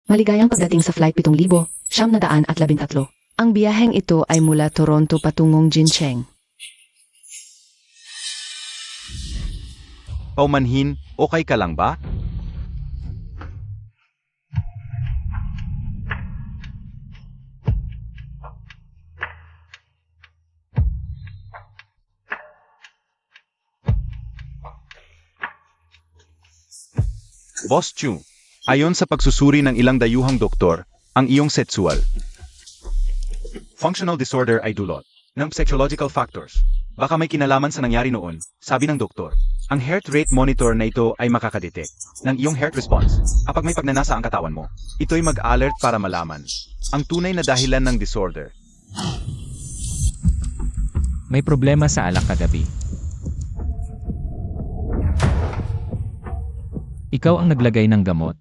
Maligayang pagdating sa flight 7,913. Ang biyaheng ito ay mula Toronto patungong Jincheng. Paumanhin, okay ka lang ba? Boss Chu, ayon sa pagsusuri ng ilang dayuhang doktor, ang iyong sexual functional disorder ay dulot ng psychological factors. Baka may kinalaman sa nangyari noon, sabi ng doktor. Ang heart rate monitor na ito ay makakadetect ng iyong heart response kapag may pagnanasa ang katawan mo. Ito'y mag-alert para malaman ang tunay na dahilan ng disorder. May problema sa alak kagabi. Ikaw ang naglagay ng gamot.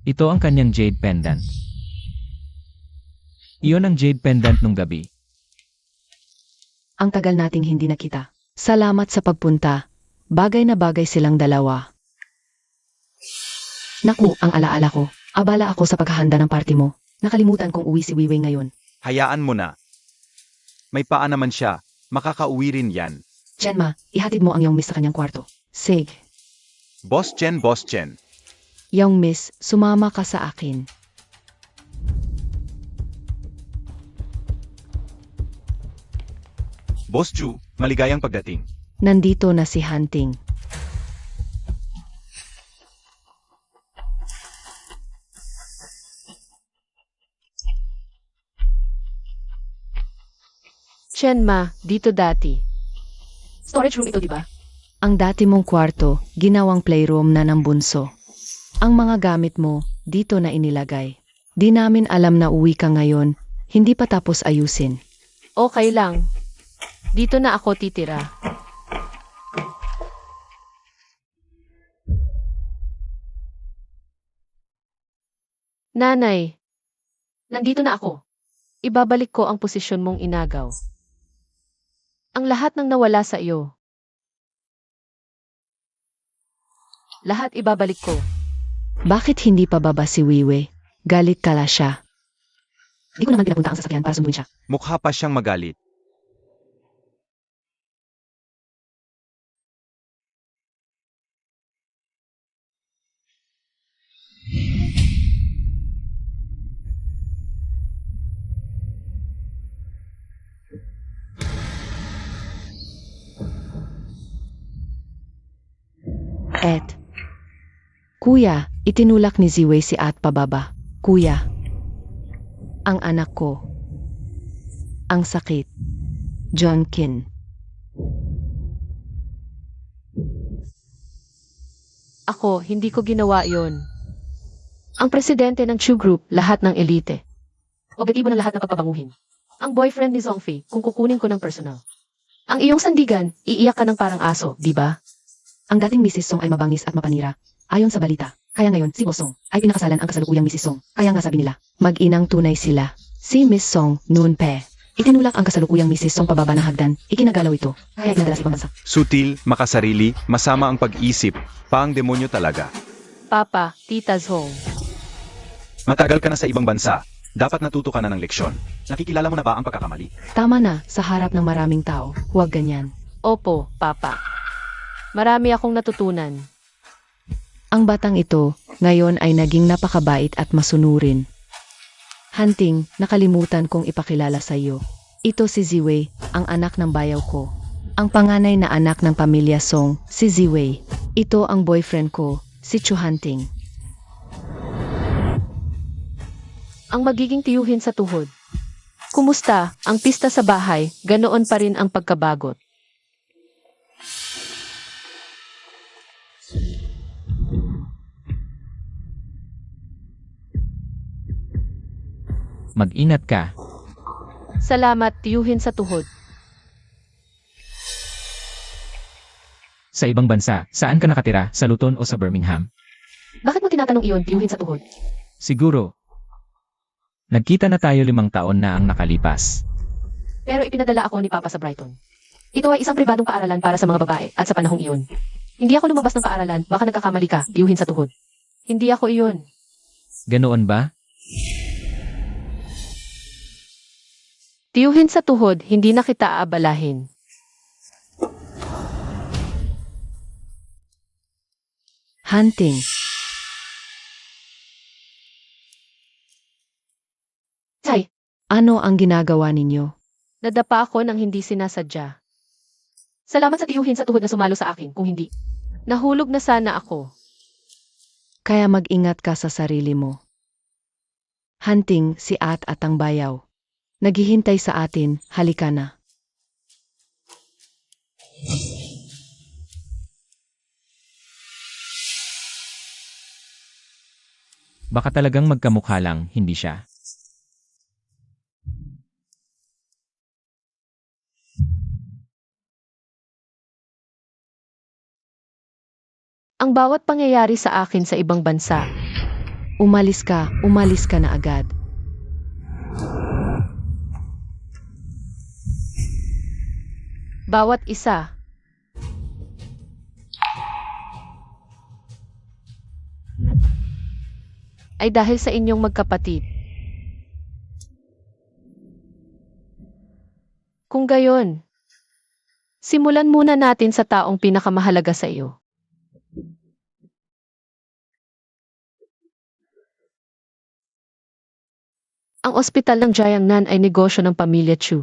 Ito ang kanyang jade pendant. Iyon ang jade pendant nung gabi. Ang tagal nating hindi nakita. Salamat sa pagpunta. Bagay na bagay silang dalawa. Naku, ang alaala ko. Abala ako sa paghahanda ng party mo. Nakalimutan kong uwi si Weiwei ngayon. Hayaan mo na. May paa naman siya, makakauwi rin yan. Chenma, ihatid mo ang iyong miss sa kanyang kwarto. Sig. Boss Chen. Young miss, sumama ka sa akin. Boss Chu, maligayang pagdating. Nandito na si Hunting. Chenma, dito dati. Storage room ito, di ba? Ang dati mong kwarto, ginawang playroom na ng bunso. Ang mga gamit mo, dito na inilagay. Di namin alam na uwi ka ngayon, hindi pa tapos ayusin. Okay lang. Dito na ako titira. Nanay, Nandito na ako. ibabalik ko ang posisyon mong inagaw. Ang lahat ng nawala sa iyo. Lahat ibabalik ko. Bakit hindi pa baba si Weiwei? Galit kala siya. Di ko naman pinapunta ang sasakyan para sunduin siya. Mukha pa siyang magalit. Kuya, itinulak ni Ziwei si At pababa. Kuya, ang anak ko. Ang sakit. John Kin. Ako, hindi ko ginawa yon. Ang presidente ng Chu Group, lahat ng elite. Objektibo ng lahat ng pagpabanguhin. Ang boyfriend ni Zongfei, kung kukunin ko ng personal. Ang iyong sandigan, iiyak ka ng parang aso, di ba? Ang dating Mrs. Song ay mabangis at mapanira. Ayon sa balita. Kaya ngayon, si Bosong ay pinakasalan ang kasalukuyang Mrs. Song. Kaya nga sabi nila, mag-inang tunay sila. Si Miss Song noon pe. Itinulak ang kasalukuyang Mrs. Song pababa ng hagdan. Ikinagalaw ito. Kaya inadala sa ibang bansa. Sutil, makasarili, masama ang pag-isip, paang demonyo talaga. Papa, Tita Zong. Matagal ka na sa ibang bansa. Dapat natuto ka na ng leksyon. Nakikilala mo na ba ang pagkakamali? Tama na, sa harap ng maraming tao. Huwag ganyan. Opo, Papa. Marami akong natutunan. Ang batang ito, ngayon ay naging napakabait at masunurin. Hunting, nakalimutan kong ipakilala sa iyo. Ito si Ziwei, ang anak ng bayaw ko. Ang panganay na anak ng pamilya Song, si Ziwei. Ito ang boyfriend ko, si Chu Hunting. Ang magiging tiyuhin sa tuhod. Kumusta, ang pista sa bahay, ganoon pa rin ang pagkabagot. Mag-inat ka. Salamat, tiyuhin sa tuhod. Sa ibang bansa, saan ka nakatira? Sa Luton o sa Birmingham? Bakit mo tinatanong iyon, tiyuhin sa tuhod? Siguro. Nagkita na tayo 5 taon na ang nakalipas. Pero ipinadala ako ni Papa sa Brighton. Ito ay isang pribadong paaralan para sa mga babae at sa panahong iyon. Hindi ako lumabas ng paaralan, baka nagkakamali ka, tiyuhin sa tuhod. Hindi ako iyon. Ganoon ba? Tiyuhin sa tuhod, hindi na kita aabalahin. Hunting. Tay, ano ang ginagawa ninyo? Nadapa ako ng hindi sinasadya. Salamat sa tiyuhin sa tuhod na sumalo sa akin, kung hindi. Nahulog na sana ako. Kaya mag-ingat ka sa sarili mo. Hunting si at ang bayaw. Naghihintay sa atin, halika na. Baka talagang magkamukha lang, hindi siya. Ang bawat pangyayari sa akin sa ibang bansa. Umalis ka na agad. Bawat isa. Ay dahil sa inyong magkapatid. Kung gayon, simulan muna natin sa taong pinakamahalaga sa iyo. Ang ospital ng Jiangnan ay negosyo ng pamilya Chu.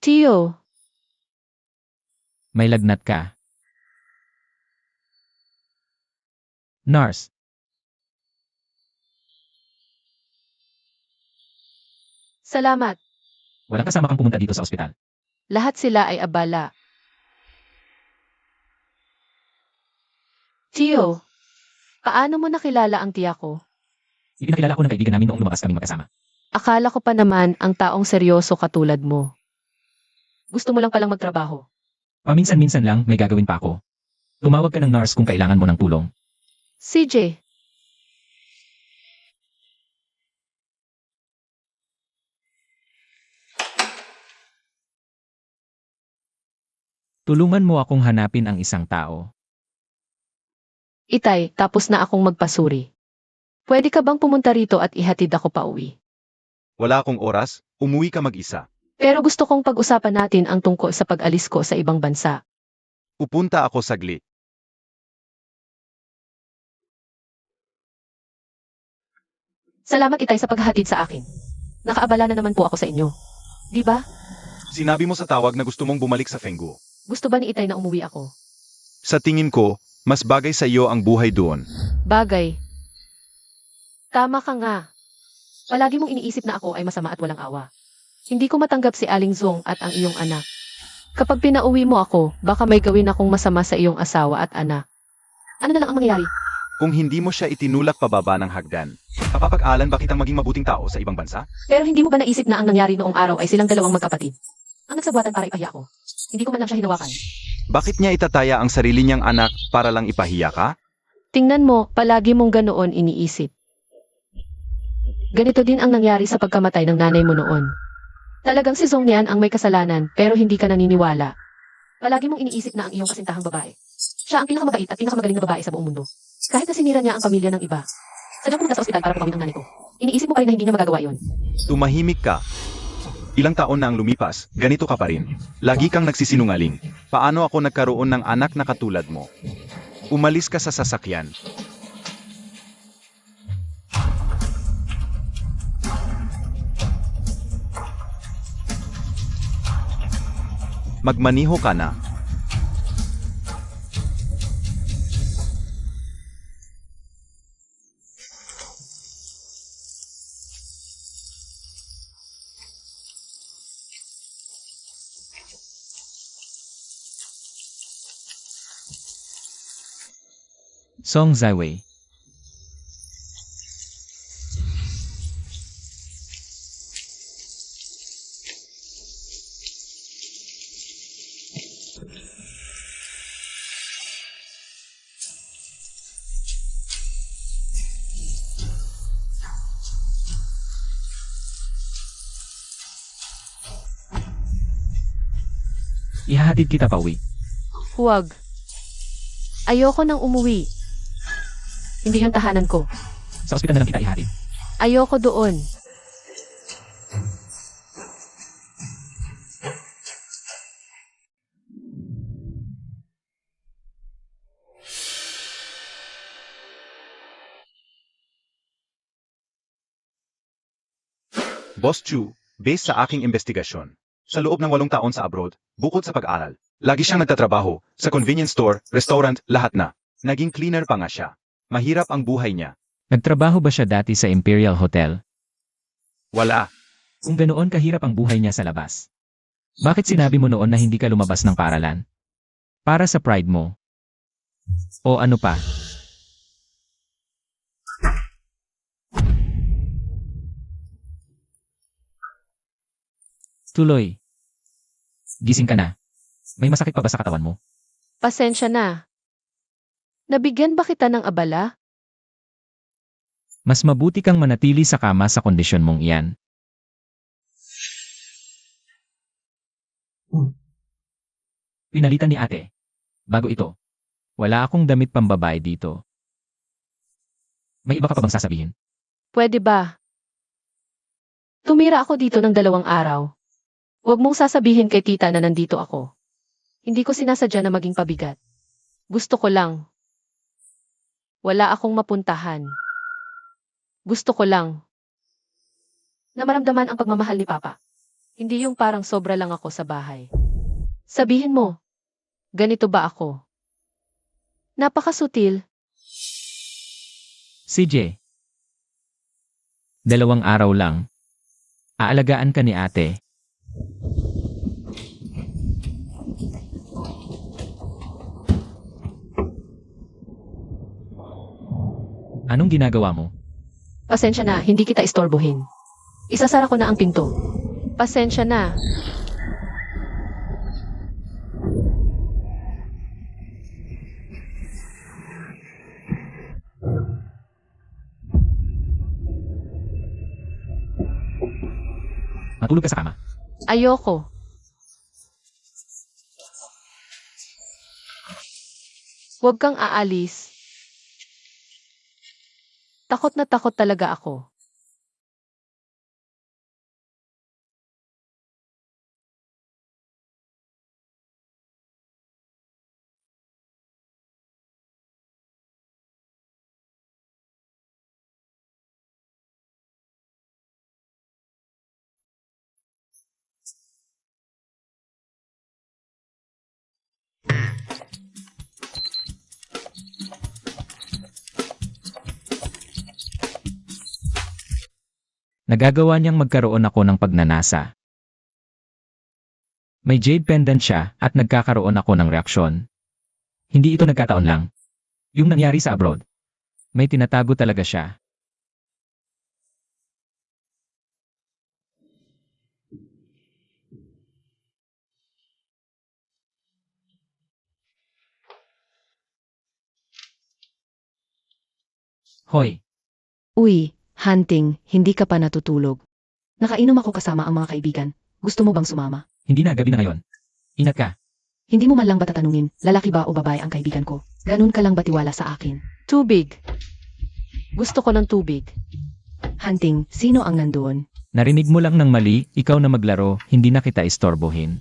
Tio, May lagnat ka. Nurse, salamat. walang kasama kang pumunta dito sa ospital. Lahat sila ay abala. Tio, paano mo nakilala ang tiya ko? Ipinakilala ko ng kaibigan namin noong lumakas kaming magkasama. Akala ko pa naman ang taong seryoso katulad mo. Gusto mo lang palang magtrabaho. Paminsan-minsan lang, may gagawin pa ako. Tumawag ka ng nurse kung kailangan mo ng tulong. CJ, Tulungan mo akong hanapin ang isang tao. Itay, tapos na akong magpasuri. Pwede ka bang pumunta rito at ihatid ako pa uwi? Wala akong oras, umuwi ka mag-isa. Pero gusto kong pag-usapan natin ang tungkol sa pag-alis ko sa ibang bansa. Pupunta ako saglit. Salamat Itay sa paghahatid sa akin. Nakaabala na naman po ako sa inyo. Di ba? Sinabi mo sa tawag na gusto mong bumalik sa Fenggu. Gusto ba ni Itay na umuwi ako? Sa tingin ko, mas bagay sa iyo ang buhay doon. Bagay. Tama ka nga. Palagi mong iniisip na ako ay masama at walang awa. Hindi ko matanggap si Aling Zong at ang iyong anak. Kapag pinauwi mo ako, baka may gawin akong masama sa iyong asawa at anak. Ano na lang ang mangyayari? Kung hindi mo siya itinulak pababa ng hagdan, kapapag-alan ba kitang maging mabuting tao sa ibang bansa? Pero hindi mo ba naisip na ang nangyari noong araw ay silang dalawang magkapatid? Ang nagsabuatan para ipahiya ko. Hindi ko man lang siya hinawakan. Bakit niya itataya ang sarili niyang anak para lang ipahiya ka? Tingnan mo, palagi mong ganoon iniisip. Ganito din ang nangyari sa pagkamatay ng nanay mo noon. Talagang si Zong Nian ang may kasalanan, pero hindi ka naniniwala. Palagi mong iniisip na ang iyong kasintahang babae. Siya ang pinakamabait at pinakamagaling na babae sa buong mundo. Kahit na sinira niya ang pamilya ng iba. Sadyang pumunta sa ospital para pumawin ang nanay ko. Iniisip mo pa rin na hindi niya magagawa yun. Tumahimik ka. Ilang taon na ang lumipas, ganito ka pa rin. Lagi kang nagsisinungaling. Paano ako nagkaroon ng anak na katulad mo? Umalis ka sa sasakyan. Magmaniho ka na. Song Zaiwei. Ihahatid kita pauwi. Huwag. Ayoko nang umuwi. Hindi yung tahanan ko. Sa ospital na lang kita ihatid. Ayoko doon. Boss Chu, based sa aking investigasyon, sa loob ng 8 taon sa abroad, bukod sa pag-aral, lagi siyang nagtatrabaho, sa convenience store, restaurant, lahat na. Naging cleaner pa nga siya. Mahirap ang buhay niya. Nagtrabaho ba siya dati sa Imperial Hotel? Wala. Kung ganoon kahirap ang buhay niya sa labas. Bakit sinabi mo noon na hindi ka lumabas ng paaralan? Para sa pride mo? O ano pa? Tuloy. Gising ka na. May masakit pa ba sa katawan mo? Pasensya na. Nabigyan ba kita ng abala? Mas mabuti kang manatili sa kama sa kondisyon mong iyan. Pinalitan ni ate. Bago ito. Wala akong damit pambabae dito. May iba ka pa bang sasabihin? Pwede ba? Tumira ako dito ng 2 araw. Huwag mong sasabihin kay tita na nandito ako. Hindi ko sinasadya na maging pabigat. Gusto ko lang. Wala akong mapuntahan. Gusto ko lang. Na maramdaman ang pagmamahal ni Papa. Hindi yung parang sobra lang ako sa bahay. Sabihin mo, ganito ba ako? Napakasutil. CJ. 2 araw lang. Aalagaan ka ni ate. Anong ginagawa mo? Pasensya na, hindi kita istorbohin. Isasara ko na ang pinto. Pasensya na. Matulog ka sa kama. Ayoko. Huwag kang aalis. Takot na takot talaga ako. Nagagawa niyang magkaroon ako ng pagnanasa. May jade pendant siya at nagkakaroon ako ng reaksyon. Hindi ito nagkataon lang. Yung nangyari sa abroad. May tinatago talaga siya. Hoy, Uy, hunting, hindi ka pa natutulog. Nakainom ako kasama ang mga kaibigan. Gusto mo bang sumama? hindi na gabi na ngayon. Ingat ka. Hindi mo man lang ba tatanungin, lalaki ba o babae ang kaibigan ko? Ganun ka lang ba tiwala sa akin? Tubig. Gusto ko ng tubig. Hunting, sino ang nandoon? Narinig mo lang ng mali, ikaw na maglaro, hindi na kita istorbohin.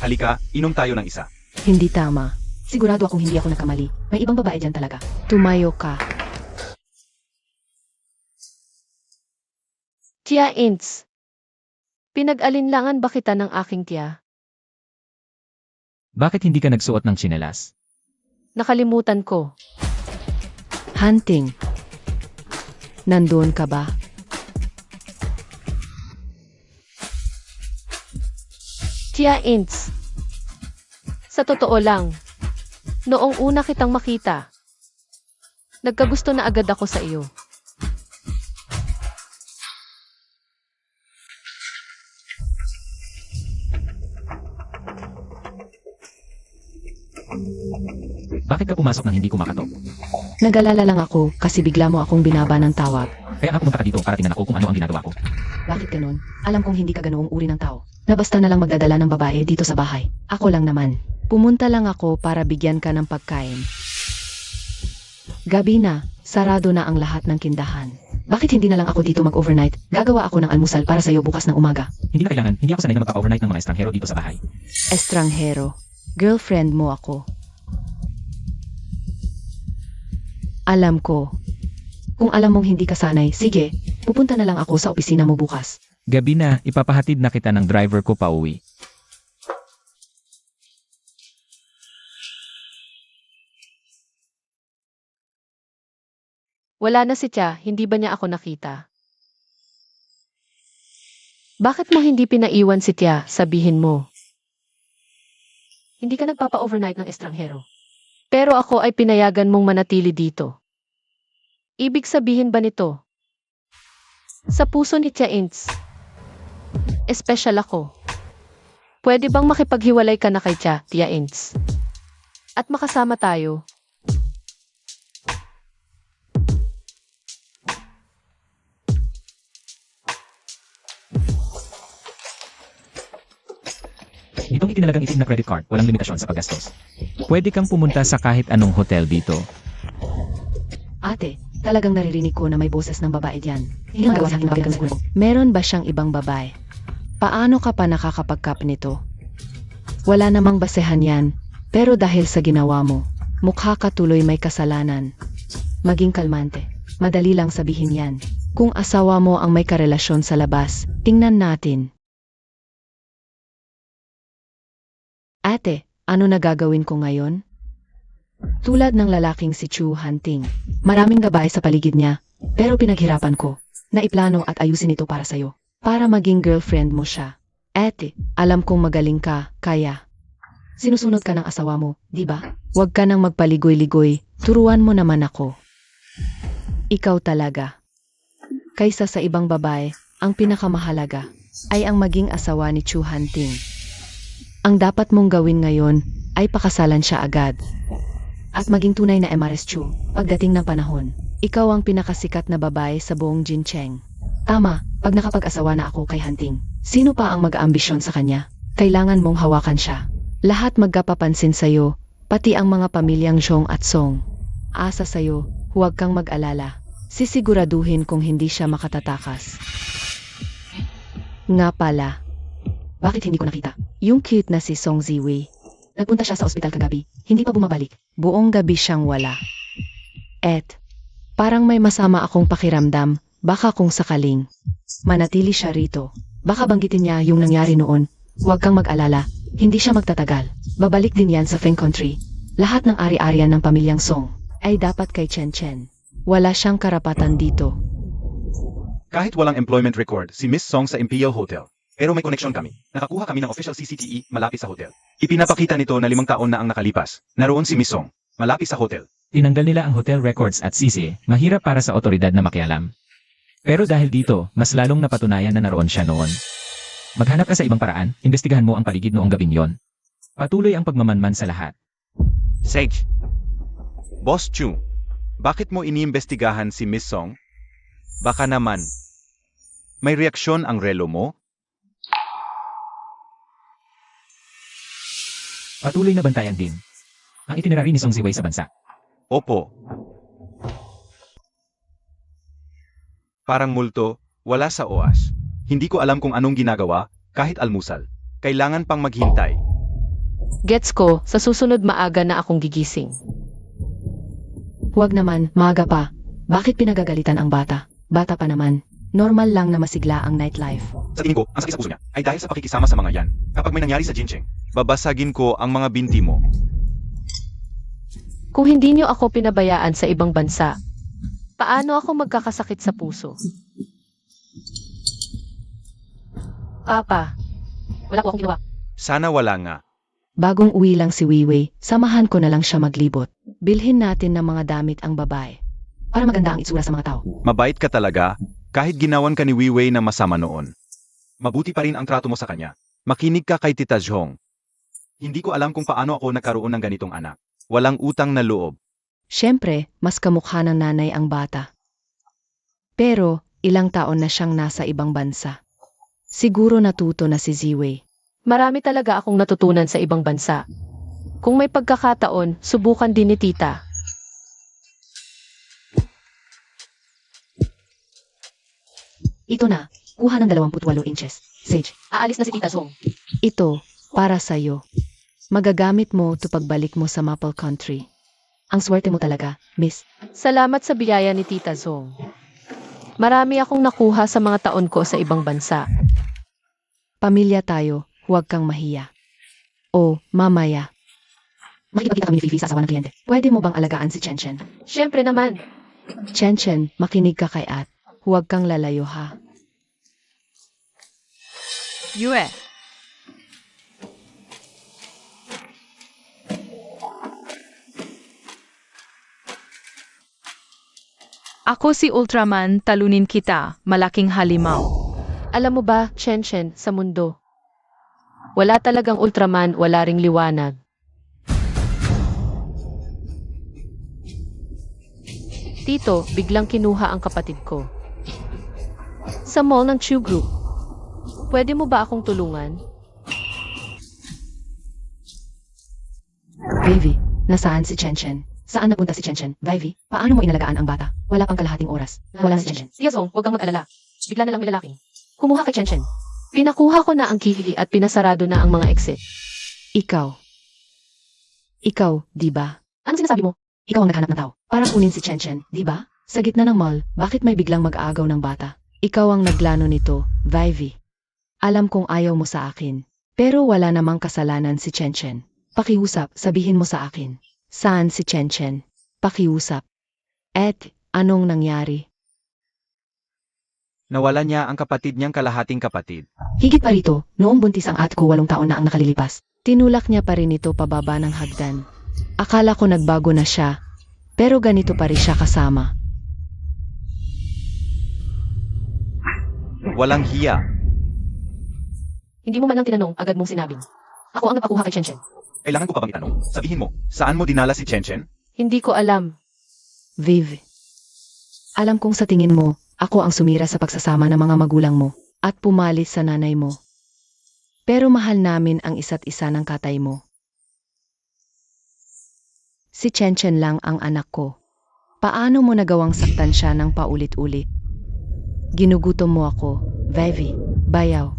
Halika, inom tayo ng isa. Hindi tama. Sigurado akong hindi ako nakamali. May ibang babae dyan talaga. Tumayo ka. Tia Ints. Pinag-alinlangan ba kita ng aking tiya? Bakit hindi ka nagsuot ng tsinelas? Nakalimutan ko. Hunting. Nandoon ka ba? Tia Ints. Sa totoo lang, noong una kitang makita, nagkagusto na agad ako sa iyo. Bakit ka pumasok nang hindi kumakatok? Nag-alala lang ako kasi bigla mo akong binaba ng tawag. Kaya nga pumunta ka dito para tingnan ako kung ano ang ginagawa ko. Bakit ganun? Alam kong hindi ka ganoong uri ng tao. Na basta na lang magdadala ng babae dito sa bahay. Ako lang naman. Pumunta lang ako para bigyan ka ng pagkain. Gabi na, sarado na ang lahat ng kindahan. Bakit hindi na lang ako dito mag-overnight? Gagawa ako ng almusal para sa'yo bukas ng umaga. Hindi na kailangan, hindi ako sanay na magpapa-overnight ng mga estranghero dito sa bahay. Estranghero. Girlfriend mo ako. Alam ko. Kung alam mong hindi ka sanay, sige, pupunta na lang ako sa opisina mo bukas. Gabi na, ipapahatid na kita ng driver ko pauwi. Wala na si Tia, hindi ba niya ako nakita? Bakit mo hindi pinaiwan si Tia, sabihin mo? Hindi ka nagpapa-overnight ng estranghero. Pero ako ay pinayagan mong manatili dito. Ibig sabihin ba nito? Sa puso ni Tia Ints, espesyal ako. Pwede bang makipaghiwalay ka na kay Tia Ints? At makasama tayo? Itong itinalagang itim na credit card, walang limitasyon sa paggastos. Pwede kang pumunta sa kahit anong hotel dito. Ate, talagang naririnig ko na may boses ng babae diyan. Hindi magawa sa akin bakit siguro. Meron ba siyang ibang babae? Paano ka pa nakakapagkap nito? Wala namang basehan yan, pero dahil sa ginawa mo, mukha ka tuloy may kasalanan. Maging kalmante. Madali lang sabihin yan. Kung asawa mo ang may karelasyon sa labas, tingnan natin. Ate, ano na gagawin ko ngayon? Tulad ng lalaking si Chu Hunting. Maraming babae sa paligid niya, pero pinaghirapan ko. Naiplano at ayusin ito para sa'yo. Para maging girlfriend mo siya. Ate, alam kong magaling ka, kaya. Sinusunod ka ng asawa mo, di ba? Huwag ka nang magpaligoy-ligoy, turuan mo naman ako. Ikaw talaga. Kaysa sa ibang babae, ang pinakamahalaga ay ang maging asawa ni Chu Hunting. Ang dapat mong gawin ngayon ay pakasalan siya agad. At maging tunay na MRS Chu pagdating ng panahon. Ikaw ang pinakasikat na babae sa buong Jincheng. Tama, pag nakapag-asawa na ako kay Hunting, sino pa ang mag-aambisyon sa kanya? Kailangan mong hawakan siya. Lahat magkapapansin sa'yo, pati ang mga pamilyang Zhong at Song. Asa sa'yo, huwag kang mag-alala. Sisiguraduhin kung hindi siya makatatakas. Nga pala. Bakit hindi ko nakita? Yung cute na si Song Ziwei. Nagpunta siya sa ospital kagabi. Hindi pa bumabalik. Buong gabi siyang wala. Parang may masama akong pakiramdam. Baka kung sakaling manatili siya rito. Baka banggitin niya yung nangyari noon. Huwag kang mag-alala. Hindi siya magtatagal. Babalik din yan sa Feng Country. Lahat ng ari-arian ng pamilyang Song ay dapat kay Chen Chen. Wala siyang karapatan dito. Kahit walang employment record si Miss Song sa Imperial Hotel. Pero may connection kami. Nakakuha kami ng official CCTV malapit sa hotel. Ipinapakita nito na 5 taon na ang nakalipas. Naroon si Miss Song, malapit sa hotel. Tinanggal nila ang hotel records at sisi, mahirap para sa otoridad na makialam. Pero dahil dito, mas lalong napatunayan na naroon siya noon. Maghanap ka sa ibang paraan, imbestigahan mo ang paligid noong gabing yon. Patuloy ang pagmamanman sa lahat. Sage. Boss Chu, bakit mo iniimbestigahan si Miss Song? Baka naman, may reaksyon ang relo mo? Patuloy na bantayan din ang itinerary ni Song Ziwei sa bansa. Opo. Parang multo, wala sa oas. Hindi ko alam kung anong ginagawa, kahit almusal. Kailangan pang maghintay. Gets ko, sa susunod maaga na akong gigising. Huwag naman, maaga pa. Bakit pinagagalitan ang bata? Bata pa naman. Normal lang na masigla ang nightlife. Sa tingin ko, ang sakit sa puso niya ay dahil sa pakikisama sa mga yan. Kapag may nangyari sa Jincheng, babasagin ko ang mga binti mo. Kung hindi niyo ako pinabayaan sa ibang bansa, paano ako magkakasakit sa puso? Papa, wala po akong ginawa. Sana wala nga. Bagong uwi lang si Weiwei, samahan ko na lang siya maglibot. Bilhin natin ng mga damit ang babae. Para maganda ang itsura sa mga tao. Mabait ka talaga, kahit ginawan ka ni Weiwei na masama noon. Mabuti pa rin ang trato mo sa kanya. Makinig ka kay Tita Zhong. Hindi ko alam kung paano ako nagkaroon ng ganitong anak. Walang utang na loob. Siyempre, mas kamukha ng nanay ang bata. Pero, ilang taon na siyang nasa ibang bansa. Siguro natuto na si Ziwei. Marami talaga akong natutunan sa ibang bansa. Kung may pagkakataon, subukan din ni tita. Ito na, kuha ng 28 inches. Sage, Aalis na si Tita Zong. ito, para sa'yo. Magagamit mo to pagbalik mo sa Maple Country. Ang swerte mo talaga, miss. Salamat sa biyaya ni Tita Zong. Marami akong nakuha sa mga taon ko sa ibang bansa. Pamilya tayo, huwag kang mahiya. O, mamaya. Makikipagkita kami ni Fifi sa asawa ng kliyente. Pwede mo bang alagaan si Chen? Siyempre naman. Chen, makinig ka kay At. Huwag kang lalayo ha. Yue. Ako si Ultraman, talunin kita, malaking halimaw. Alam mo ba, Chen, sa mundo, wala talagang Ultraman, wala ring liwanag. Tito, biglang kinuha ang kapatid ko. Sa mall ng Chew Group. Pwede mo ba akong tulungan? Vivi, nasaan si Chen? Saan napunta si Chen? Vivi, paano mo inalagaan ang bata? Wala pang kalahating oras. Wala si Chen. Tia Zong, huwag kang mag-alala. Bigla na lang may lalaking. Kumuha kay Chen. Pinakuha ko na ang kihili at pinasarado na ang mga exit. Ikaw, di ba? Anong sinasabi mo? Ikaw ang naghanap ng tao. Para kunin si Chen, di ba? Sa gitna ng mall, bakit may biglang mag-aagaw ng bata? Ikaw ang naglano nito, Vivi. Alam kong ayaw mo sa akin. Pero wala namang kasalanan si Chen. Pakiusap, sabihin mo sa akin. Saan si Chen? Pakiusap. Et, anong nangyari? Nawala niya ang kapatid niyang kalahating kapatid. Higit pa rito, noong buntis ang ate ko 8 taon na ang nakalilipas. Tinulak niya pa rin ito pababa ng hagdan. Akala ko nagbago na siya, pero ganito pa rin siya kasama. Walang hiya. Hindi mo man lang tinanong, agad mong sinabing. Ako ang nagpakuha kay Chen. Kailangan ko pa bang itanong? Sabihin mo, saan mo dinala si Chen? Hindi ko alam. Viv, alam kong sa tingin mo, ako ang sumira sa pagsasama ng mga magulang mo at pumalis sa nanay mo. Pero mahal namin ang isa't isa ng katay mo. Si Chen lang ang anak ko. Paano mo nagawang saktan siya ng paulit-ulit? Ginugutom mo ako, Vivi, bayaw.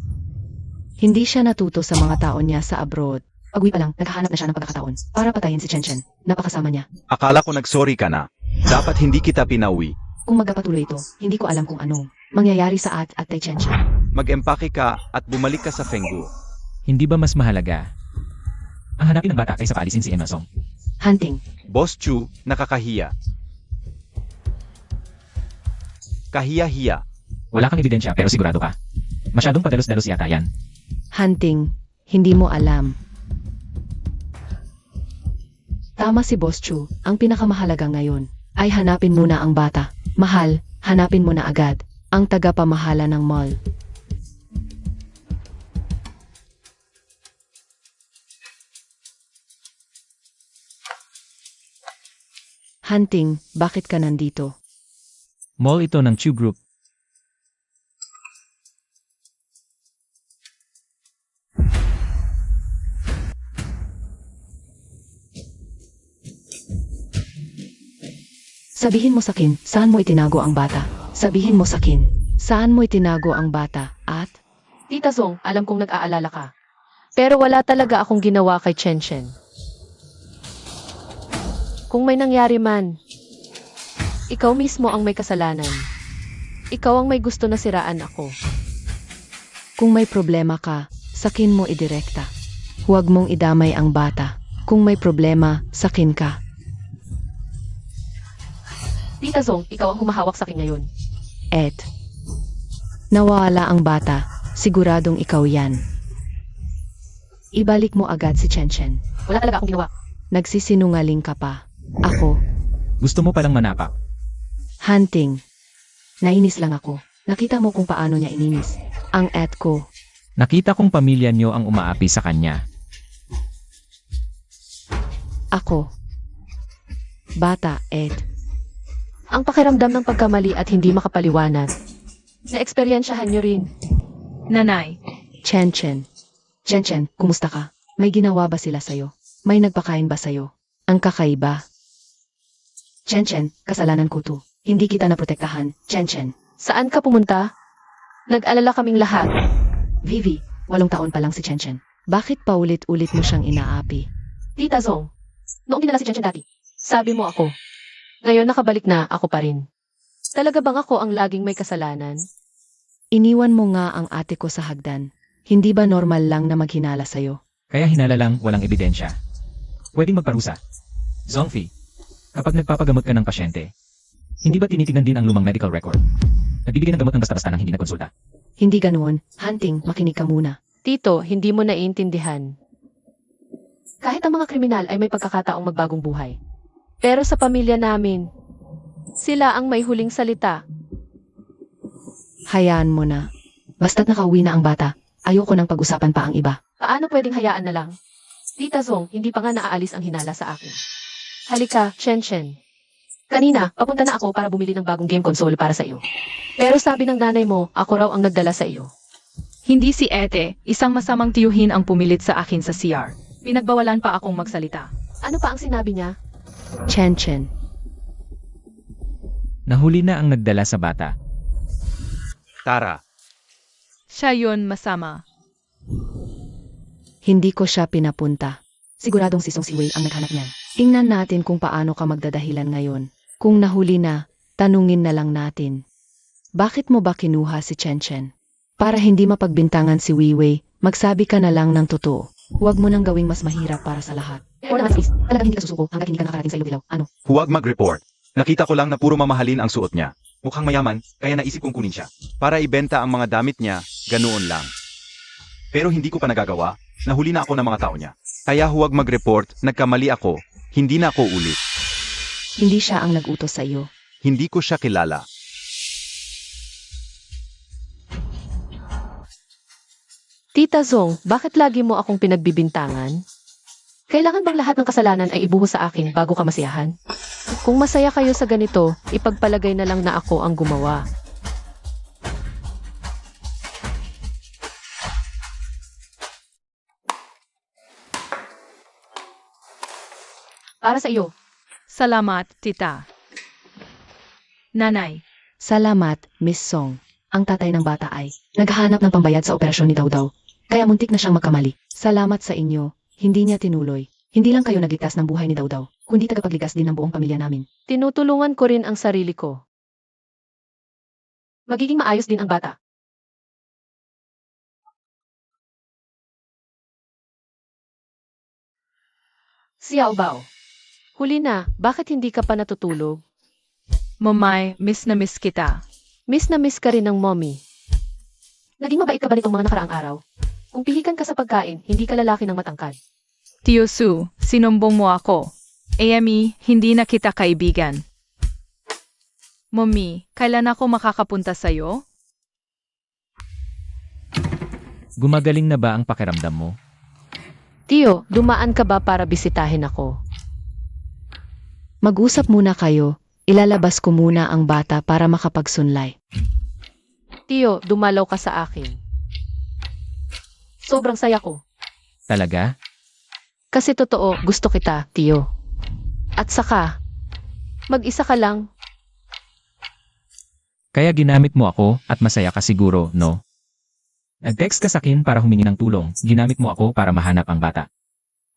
Hindi siya natuto sa mga tao niya sa abroad. Pag-uwi pa lang, naghahanap na siya ng pagkakataon para patayin si Chen. Napakasama niya. Akala ko nagsorry ka na. Dapat hindi kita pinauwi. Kung magkapatuloy ito, hindi ko alam kung anong mangyayari sa at kay Chen. Mag-empake ka at bumalik ka sa Fenggu. Hindi ba mas mahalaga ang hanapin ng bata kaysa paalisin si Emma Song? Hunting. Boss Chu, nakakahiya. Kahiya-hiya. Wala kang ebidensya pero sigurado ka. Masyadong padalos-dalos yata yan. Hunting. Hindi mo alam. Tama si Boss Chu, ang pinakamahalaga ngayon ay hanapin muna ang bata. Mahal, hanapin mo na agad ang tagapamahala ng mall. Hunting, bakit ka nandito? Mall ito ng Chew Group. Sabihin mo sa akin, saan mo itinago ang bata? Sabihin mo sakin, saan mo itinago ang bata at Tita Zong, alam kong nag-aalala ka. Pero wala talaga akong ginawa kay Chen Chen. Kung may nangyari man, ikaw mismo ang may kasalanan. Ikaw ang may gusto na siraan ako. kung may problema ka, sakin mo idirekta. Huwag mong idamay ang bata. Kung may problema, sakin ka. Tita Zong, ikaw ang humahawak sa akin ngayon. Et. Nawala ang bata, siguradong ikaw yan. Ibalik mo agad si Chen Chen. Wala talaga akong ginawa. Nagsisinungaling ka pa. Ako, Gusto mo palang manapak. hunting. Nainis lang ako. Nakita mo kung paano niya ininis. Ang et ko. Nakita kong pamilya niyo ang umaapi sa kanya. Ako. Bata, et. Ang pakiramdam ng pagkamali at hindi makapaliwanag. Na-eksperyensyahan niyo rin. Nanay, Chen Chen. Chen Chen, kumusta ka? May ginawa ba sila sa'yo? May nagpakain ba sa'yo? Ang kakaiba. Chen Chen, kasalanan ko to. Hindi kita naprotektahan, Chen Chen. Saan ka pumunta? Nag-alala kaming lahat. Vivi, 8 taon pa lang si Chen Chen. Bakit paulit-ulit mo siyang inaapi? Tita Zong, noong dinala si Chen Chen dati, sabi mo ako. Ngayon nakabalik na, ako pa rin. Talaga bang ako ang laging may kasalanan? Iniwan mo nga ang ate ko sa hagdan. Hindi ba normal lang na maghinala sa'yo? Kaya hinala lang walang ebidensya. Pwedeng magparusa. Zongfi, kapag nagpapagamot ka ng pasyente, hindi ba tinitingnan din ang lumang medical record? Nagbibigay ng gamot ng basta-basta nang hindi nakonsulta. Hindi ganoon. Hunting, makinig ka muna. Tito, hindi mo naiintindihan. Kahit ang mga kriminal ay may pagkakataong magbagong buhay. Pero sa pamilya namin, sila ang may huling salita. Hayaan mo na. Basta't nakauwi na ang bata, ayoko nang pag-usapan pa ang iba. Paano pwedeng hayaan na lang? Tita Zong, hindi pa nga naaalis ang hinala sa akin. Halika, Chen Chen. Kanina, papunta na ako para bumili ng bagong game console para sa iyo. Pero sabi ng nanay mo, ako raw ang nagdala sa iyo. hindi si Ete, isang masamang tiyuhin ang pumilit sa akin sa CR. Pinagbawalan pa akong magsalita. Ano pa ang sinabi niya? Chen Chen. Nahuli na ang nagdala sa bata. Tara, Siya yon masama. Hindi ko siya pinapunta. Siguradong si Song Si Wei ang naghanap niyan. Tingnan natin kung paano ka magdadahilan ngayon. Kung nahuli na, tanungin na lang natin. Bakit mo ba kinuha si Chen Chen? Para hindi mapagbintangan si Wei Wei, magsabi ka na lang ng totoo. Huwag mo nang gawing mas mahirap para sa lahat. Or naman sis, Talagang hindi ka susuko hanggang hindi ka nakarating sa Iloilo. Ano? huwag mag-report. Nakita ko lang na puro mamahalin ang suot niya. Mukhang mayaman, kaya naisip kong kunin siya. Para ibenta ang mga damit niya, ganoon lang. Pero hindi ko pa nagagawa, nahuli na ako ng mga tao niya. Kaya huwag mag-report, nagkamali ako, hindi na ako ulit. Hindi siya ang nag-utos sa iyo. Hindi ko siya kilala. Tita Zong, bakit lagi mo akong pinagbibintangan? Kailangan bang lahat ng kasalanan ay ibuhos sa akin bago ka masiyahan? Kung masaya kayo sa ganito, ipagpalagay na lang na ako ang gumawa. Para sa iyo. Salamat, tita. Nanay, Salamat, Miss Song. Ang tatay ng bata ay naghahanap ng pambayad sa operasyon ni Dawdaw. Kaya muntik na siyang magkamali. Salamat sa inyo. Hindi niya tinuloy. Hindi lang kayo nagligtas ng buhay ni Dawdaw, kundi tagapagligtas din ng buong pamilya namin. Tinutulungan ko rin ang sarili ko. Magiging maayos din ang bata. Xiao Bao. Huli na, bakit hindi ka pa natutulog? Momay, miss na miss kita. Miss na miss ka rin ng mommy. Naging mabait ka ba nitong mga nakaraang araw? Kung pihikan ka sa pagkain, hindi ka lalaki ng matangkad. Tio Su, sinumbong mo ako. Amy, hindi na kita kaibigan. Mommy, kailan ako makakapunta sa'yo? Gumagaling na ba ang pakiramdam mo? Tio, dumaan ka ba para bisitahin ako? Mag-usap muna kayo. Ilalabas ko muna ang bata para makapagsunlay. Tio, dumalaw ka sa akin. Sobrang saya ko. Talaga? Kasi totoo, gusto kita, Tio. At saka, mag-isa ka lang. Kaya ginamit mo ako at masaya ka siguro, no? Nag-text ka sa akin para humingi ng tulong, ginamit mo ako para mahanap ang bata.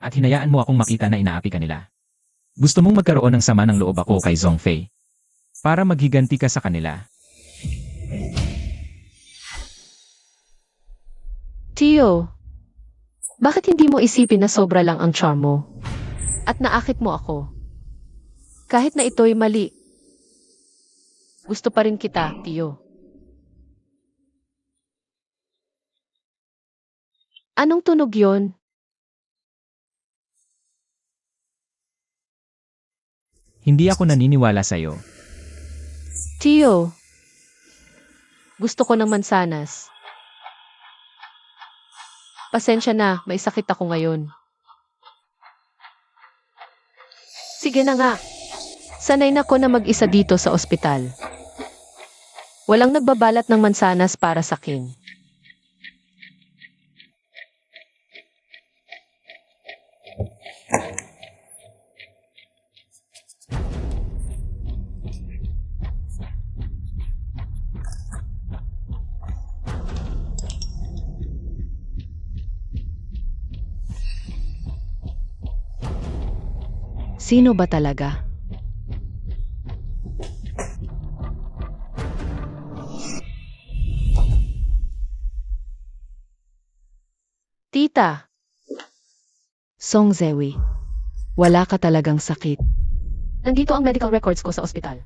At hinayaan mo akong makita na inaapi ka nila. Gusto mong magkaroon ng sama ng loob ako kay Zhongfei. Para maghiganti ka sa kanila. Tio, bakit hindi mo isipin na sobra lang ang charm mo? At naakit mo ako. Kahit na ito'y mali. Gusto pa rin kita, Tio. Anong tunog yon? Hindi ako naniniwala sa'yo. Tio, gusto ko ng mansanas. Pasensya na, may sakit ako ngayon. Sige na nga. Sanay na ko na mag-isa dito sa ospital. Walang nagbabalat ng mansanas para sa akin. Sino ba talaga? Tita, Song Zewi. Wala ka talagang sakit. nandito ang medical records ko sa ospital.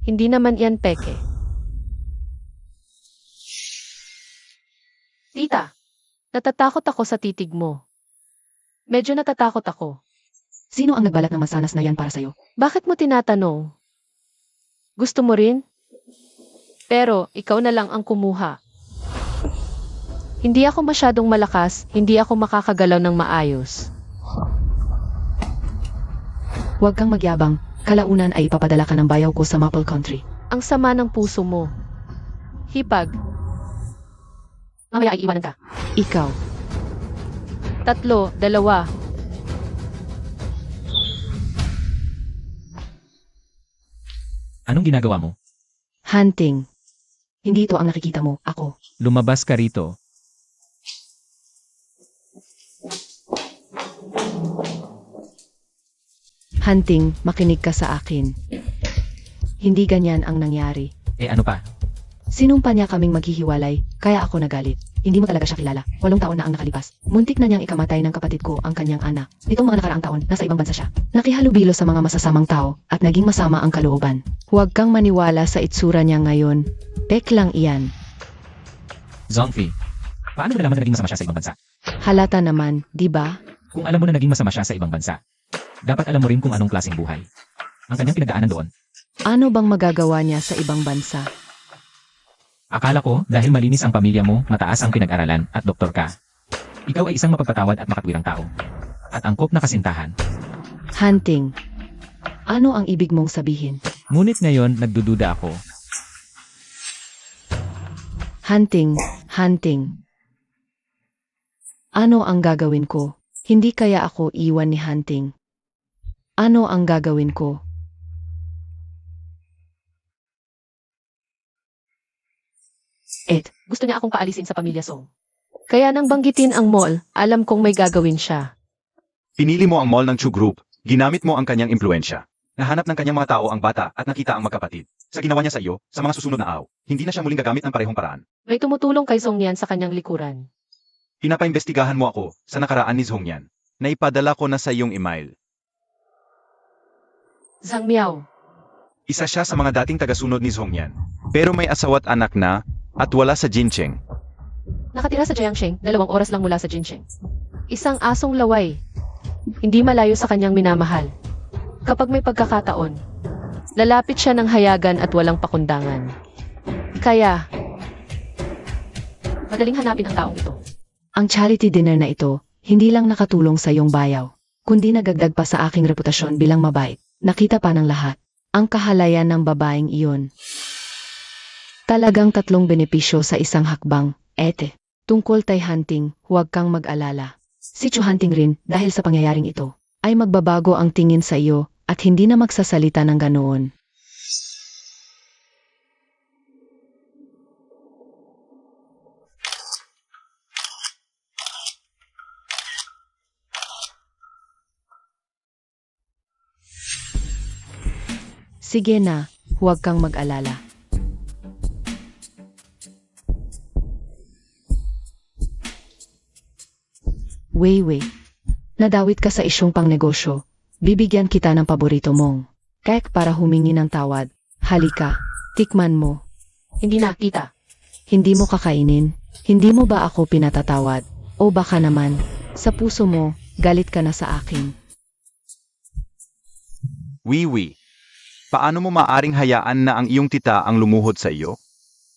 Hindi naman yan peke. Tita, natatakot ako sa titig mo. Medyo natatakot ako. Sino ang nagbalat ng mansanas na yan para sa'yo? Bakit mo tinatanong? Gusto mo rin? Pero, ikaw na lang ang kumuha. Hindi ako masyadong malakas, hindi ako makakagalaw ng maayos. Huwag kang magyabang. Kalaunan ay ipapadala ka ng bayaw ko sa Maple Country. Ang sama ng puso mo. Hipag. Mamaya ay iwanan ka. Ikaw. 3, 2. Anong ginagawa mo? Hunting. Hindi ito ang nakikita mo. Ako. Lumabas ka rito. Hunting, makinig ka sa akin. Hindi ganyan ang nangyari. Ano pa? Sinumpa niya kaming maghihiwalay, kaya ako nagalit. Hindi mo talaga siya kilala. 8 taon na ang nakalipas. Muntik na niyang ikamatay ng kapatid ko ang kanyang anak. Nitong mga nakaraang taon, nasa ibang bansa siya. Nakihalubilo sa mga masasamang tao at naging masama ang kalooban. Huwag kang maniwala sa itsura niya ngayon. Pek lang iyan. Zhongfei. Paano mo nalaman na naging masama siya sa ibang bansa? Halata naman, di ba? Kung alam mo na naging masama siya sa ibang bansa, dapat alam mo rin kung anong klaseng buhay ang kanyang pinagdaanan doon. Ano bang magagawa niya sa ibang bansa? Akala ko, dahil malinis ang pamilya mo, mataas ang pinag-aralan, at doktor ka. Ikaw ay isang mapagpatawad at makatwirang tao. At angkop na kasintahan. Hunting. Ano ang ibig mong sabihin? Ngunit ngayon, nagdududa ako. Hunting, hunting. Ano ang gagawin ko? Hindi kaya ako iwan ni Hunting. Ano ang gagawin ko? Gusto niya akong paalisin sa pamilya Song. Kaya nang banggitin ang mall, alam kong may gagawin siya. Pinili mo ang mall ng Chu Group, ginamit mo ang kanyang impluensya. Nahanap ng kanyang mga tao ang bata at nakita ang magkapatid. Sa ginawa niya sa iyo, sa mga susunod na araw, hindi na siya muling gagamit ng parehong paraan. May tumutulong kay Song Nian sa kanyang likuran. Pinapaimbestigahan mo ako sa nakaraan ni Zhongyan. Naipadala ko na sa iyong email. Zhang Miao. Isa siya sa mga dating tagasunod ni Zhongyan. Pero may asawa at anak na, at wala sa Jincheng. Nakatira sa Jiangsheng, 2 oras lang mula sa Jincheng. Isang asong laway. Hindi malayo sa kanyang minamahal. Kapag may pagkakataon, lalapit siya ng hayagan at walang pakundangan. Kaya, madaling hanapin ang taong ito. Ang charity dinner na ito, hindi lang nakatulong sa iyong bayaw, kundi nagagdag pa sa aking reputasyon bilang mabait. Nakita pa ng lahat ang kahalayan ng babaeng iyon. Talagang 3 benepisyo sa isang hakbang. Tungkol kay Hunting, huwag kang mag-alala. Si Chu Hunting rin, dahil sa pangyayaring ito, ay magbabago ang tingin sa iyo at hindi na magsasalita ng ganoon. Sige na, huwag kang mag-alala. Weiwei, nadawit ka sa isyong pangnegosyo. Bibigyan kita ng paborito mong cake para humingi ng tawad. Halika, tikman mo. Hindi na, tita. Hindi mo kakainin. Hindi mo ba ako pinatatawad? O baka naman, sa puso mo, galit ka na sa akin. Wiwi, paano mo maaring hayaan na ang iyong tita ang lumuhod sa iyo?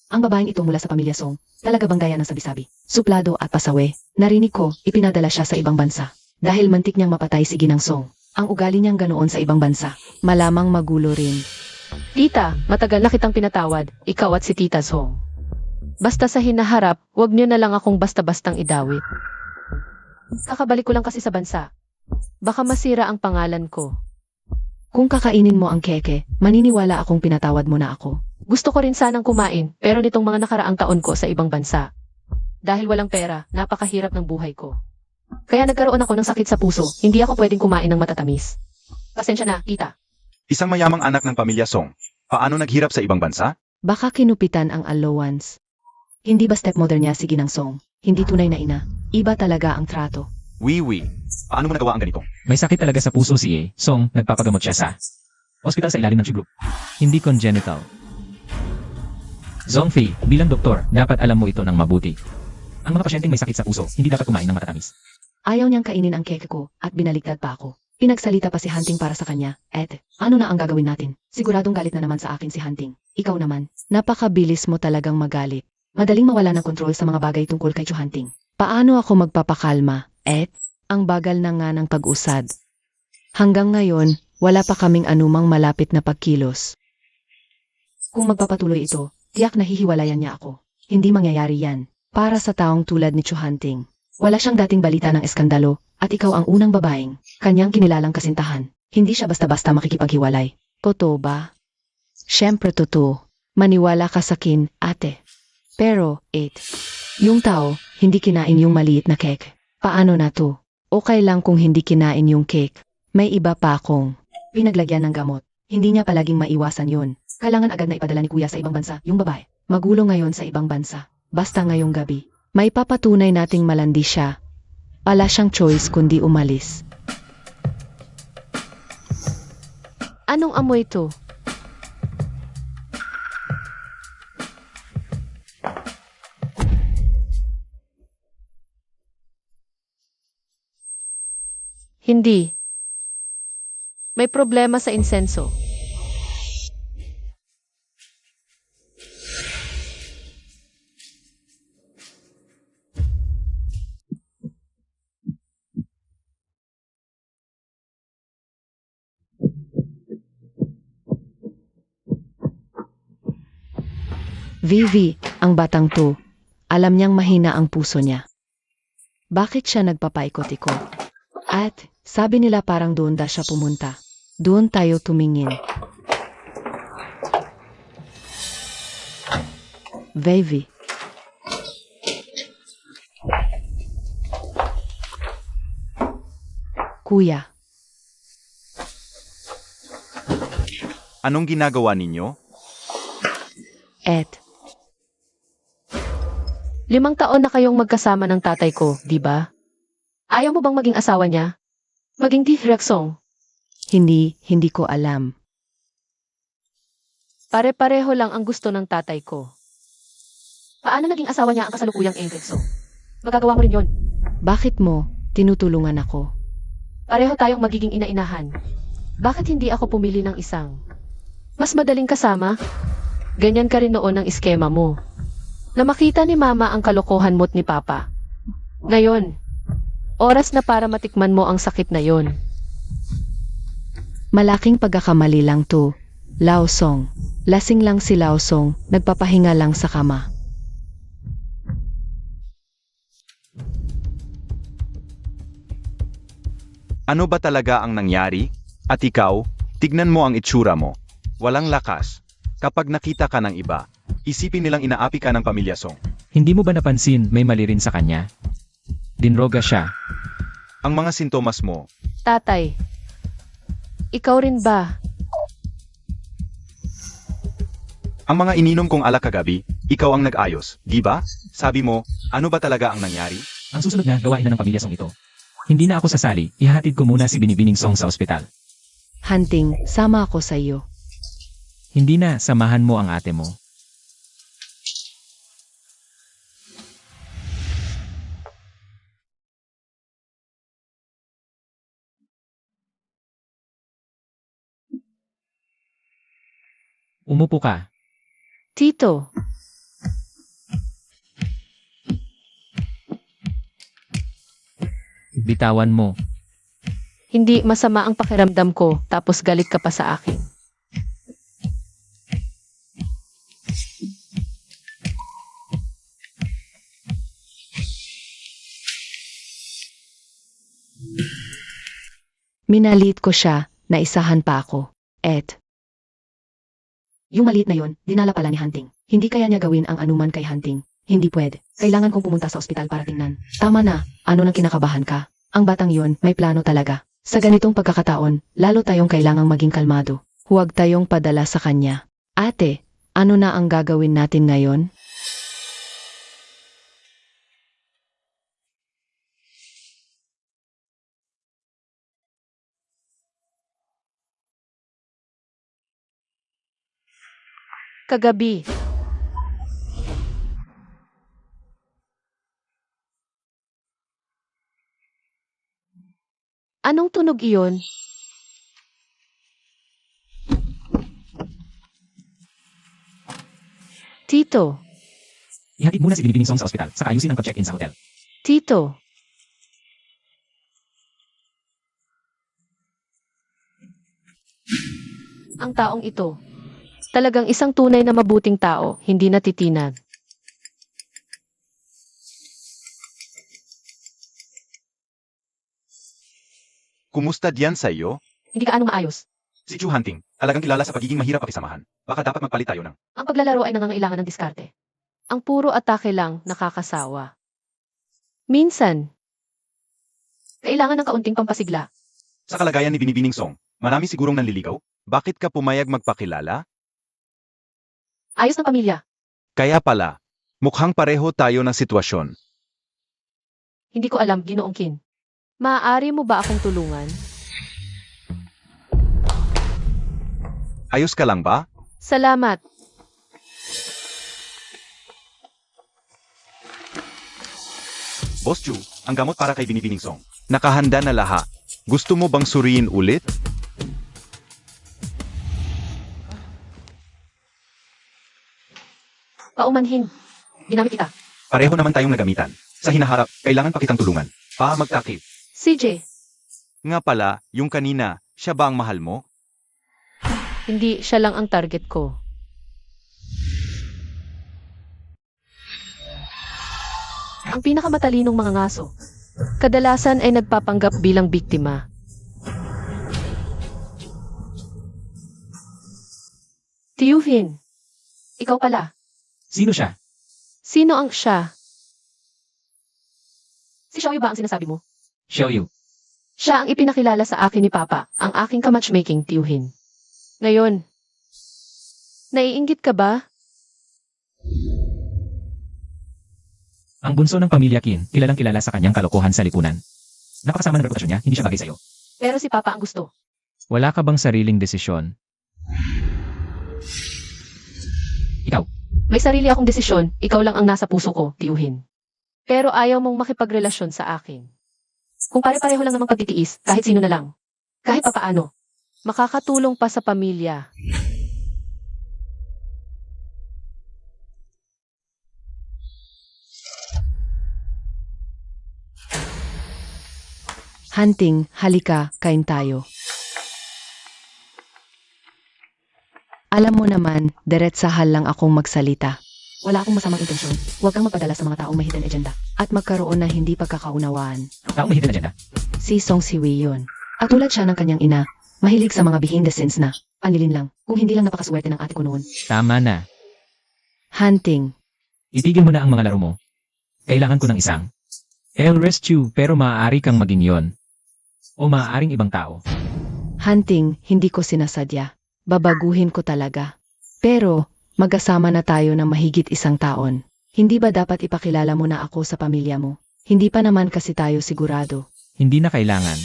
Ang babaeng ito mula sa pamilya Song, talaga bang gaya ng sabi-sabi? Suplado at pasawe, narinig ko, ipinadala siya sa ibang bansa. Dahil mantik niyang mapatay si Ginang Song. Ang ugali niyang ganoon sa ibang bansa, malamang magulo rin. Tita, matagal na kitang pinatawad, ikaw at si Tita Song. Basta sa hinaharap, wag niyo na lang akong basta-bastang idawit. Kakabalik ko lang kasi sa bansa. Baka masira ang pangalan ko. Kung kakainin mo ang keke, maniniwala akong pinatawad mo na ako. Gusto ko rin sanang kumain, pero nitong mga nakaraang taon ko sa ibang bansa. Dahil walang pera, napakahirap ng buhay ko. Kaya nagkaroon ako ng sakit sa puso, hindi ako pwedeng kumain ng matatamis. Pasensya na, tita. Isang mayamang anak ng pamilya Song, paano naghirap sa ibang bansa? Baka kinupitan ang allowance. Hindi ba stepmother niya si Ginang Song? Hindi tunay na ina. Iba talaga ang trato. Wiwi, paano mo nagawa ang ganito? May sakit talaga sa puso si A. Song, nagpapagamot siya sa ospital sa ilalim ng Chuglup. Hindi congenital. Zongfei, bilang doktor, dapat alam mo ito ng mabuti. Ang mga pasyenteng may sakit sa puso, hindi dapat kumain ng matatamis. Ayaw niyang kainin ang keke ko at binaligtad pa ako. Pinagsalita pa si Hunting para sa kanya. Ano na ang gagawin natin? Siguradong galit na naman sa akin si Hunting. Ikaw naman, napakabilis mo talagang magalit. Madaling mawala ng kontrol sa mga bagay tungkol kay Chu Hunting. Paano ako magpapakalma? Ang bagal na nga ng pag-usad. Hanggang ngayon, wala pa kaming anumang malapit na pagkilos. Kung magpapatuloy ito, tiyak na hihiwalayan niya ako. Hindi mangyayari yan. Para sa taong tulad ni Chu Hunting. Wala siyang dating balita ng eskandalo, at ikaw ang unang babaeng, kanyang kinilalang kasintahan. Hindi siya basta-basta makikipaghiwalay. Totoo ba? Siyempre totoo. Maniwala ka sa akin, ate. Pero, yung tao, hindi kinain yung maliit na cake. Paano na to? Okay lang kung hindi kinain yung cake. May iba pa akong pinaglagyan ng gamot. Hindi niya palaging maiwasan yun. Kailangan agad na ipadala ni kuya sa ibang bansa, yung babae. Magulo ngayon sa ibang bansa. Basta ngayong gabi. May papatunay nating malandi siya. Wala siyang choice kundi umalis. Anong amoy ito? Hindi. May problema sa insenso. Vivi, ang batang to, alam niyang mahina ang puso niya. Bakit siya nagpapaikot-ikot? At, sabi nila parang doon daw siya pumunta. Doon tayo tumingin. Vivi. Kuya, Anong ginagawa ninyo? 5 taon na kayong magkasama ng tatay ko, di ba? Ayaw mo bang maging asawa niya? Maging Song? hindi ko alam. Pare-pareho lang ang gusto ng tatay ko. Paano naging asawa niya ang kasalukuyang Song? Magagawa mo rin yun. Bakit mo tinutulungan ako? Pareho tayong magiging ina-inahan. Bakit hindi ako pumili ng isang mas madaling kasama? Ganyan ka rin noon ang iskema mo. Na makita ni Mama ang kalokohan mo't ni Papa. Ngayon, oras na para matikman mo ang sakit na yon. Malaking pagkakamali lang to. Lao Song. Lasing lang si Lao Song, nagpapahinga lang sa kama. Ano ba talaga ang nangyari? At ikaw, tignan mo ang itsura mo. Walang lakas. Kapag nakita ka ng iba, isipin nilang inaapi ka ng pamilya Song. Hindi mo ba napansin may mali rin sa kanya? Dinroga siya. Ang mga sintomas mo, Tatay, ikaw rin ba? Ang mga ininom kong alak kagabi, ikaw ang nag-ayos, di ba? Sabi mo, ano ba talaga ang nangyari? Ang susunod na gawain na ng pamilya Song ito. Hindi na ako sasali, ihahatid ko muna si Binibining Song sa ospital. Hunting, sama ako sa iyo. Hindi na, samahan mo ang ate mo. Umupo ka. Tito, Bitawan mo. hindi masama ang pakiramdam ko tapos galit ka pa sa akin. Minalit ko siya, naisahan pa ako. Yung maliit na yon, dinala pala ni Hunting. Hindi kaya niya gawin ang anuman kay Hunting. Hindi pwede. Kailangan kong pumunta sa ospital para tingnan. Tama na, ano nang kinakabahan ka? Ang batang yon, may plano talaga. Sa ganitong pagkakataon, lalo tayong kailangang maging kalmado. Huwag tayong padala sa kanya. Ate, ano na ang gagawin natin ngayon? Kagabi, anong tunog iyon? Tito, Ihatid muna si Binibining Song sa ospital, saka ayusin ang pag-check-in sa hotel. Tito. Ang taong ito, talagang isang tunay na mabuting tao, hindi natitinag. Kumusta diyan sa iyo? Hindi ka anong maayos. Si Chu Hunting, talagang kilala sa pagiging mahirap pakisamahan. Baka dapat magpalit tayo ng... Ang paglalaro ay nangangailangan ng diskarte. Ang puro atake lang nakakasawa. Minsan, kailangan ng kaunting pampasigla. Sa kalagayan ni Binibining Song, marami sigurong nanliligaw. Bakit ka pumayag magpakilala? Ayos ng pamilya. Kaya pala, mukhang pareho tayo ng sitwasyon. Hindi ko alam, Ginoong Kin. Maaari mo ba akong tulungan? Ayos ka lang ba? Salamat. Boss Chu, ang gamot para kay Binibining Song. Nakahanda na lahat. Gusto mo bang suriin ulit? Paumanhin. Ginamit kita. Pareho naman tayong nagamitan. Sa hinaharap, kailangan pa kitang tulungan. Magtakip. CJ, Nga pala, yung kanina, siya ba ang mahal mo? hindi siya lang ang target ko. Ang pinakamatalinong mga ngaso, kadalasan ay nagpapanggap bilang biktima. Tiyuhin, ikaw pala. Sino siya? Sino ang siya? Si Xiaoyu ba ang sinasabi mo? Xiaoyu. Siya ang ipinakilala sa akin ni Papa, ang aking kamatchmaking tiyuhin. Ngayon, naiinggit ka ba? Ang bunso ng pamilya Qin, kilalang kilala sa kanyang kalokohan sa lipunan. Napakasama ng reputasyon niya, hindi siya bagay sa'yo. Pero si Papa ang gusto. Wala ka bang sariling desisyon? Ikaw, May sarili akong desisyon, ikaw lang ang nasa puso ko, tiyuhin. Pero ayaw mong makipagrelasyon sa akin. Kung pare-pareho lang namang pagtitiis, kahit sino na lang. Kahit papaano. Makakatulong pa sa pamilya. Hunting, halika, kain tayo. Alam mo naman, diretsahal lang akong magsalita. Wala akong masamang intensyon. Huwag kang magpadala sa mga taong may hidden agenda. At magkaroon na hindi pagkakaunawaan. taong may hidden agenda. Si Song Siwei yun. At tulad siya ng kanyang ina, mahilig sa mga behind the scenes na, panlilin lang, kung hindi lang napakaswerte ng ate ko noon. Tama na. Hunting, Itigil mo na ang mga laro mo. Kailangan ko ng isang. I'll rescue, pero maaari kang maging yon. O maaaring ibang tao. hunting, hindi ko sinasadya. Babaguhin ko talaga. Pero, Magkasama na tayo ng mahigit 1 taon. Hindi ba dapat ipakilala mo na ako sa pamilya mo? Hindi pa naman kasi tayo sigurado. Hindi na kailangan.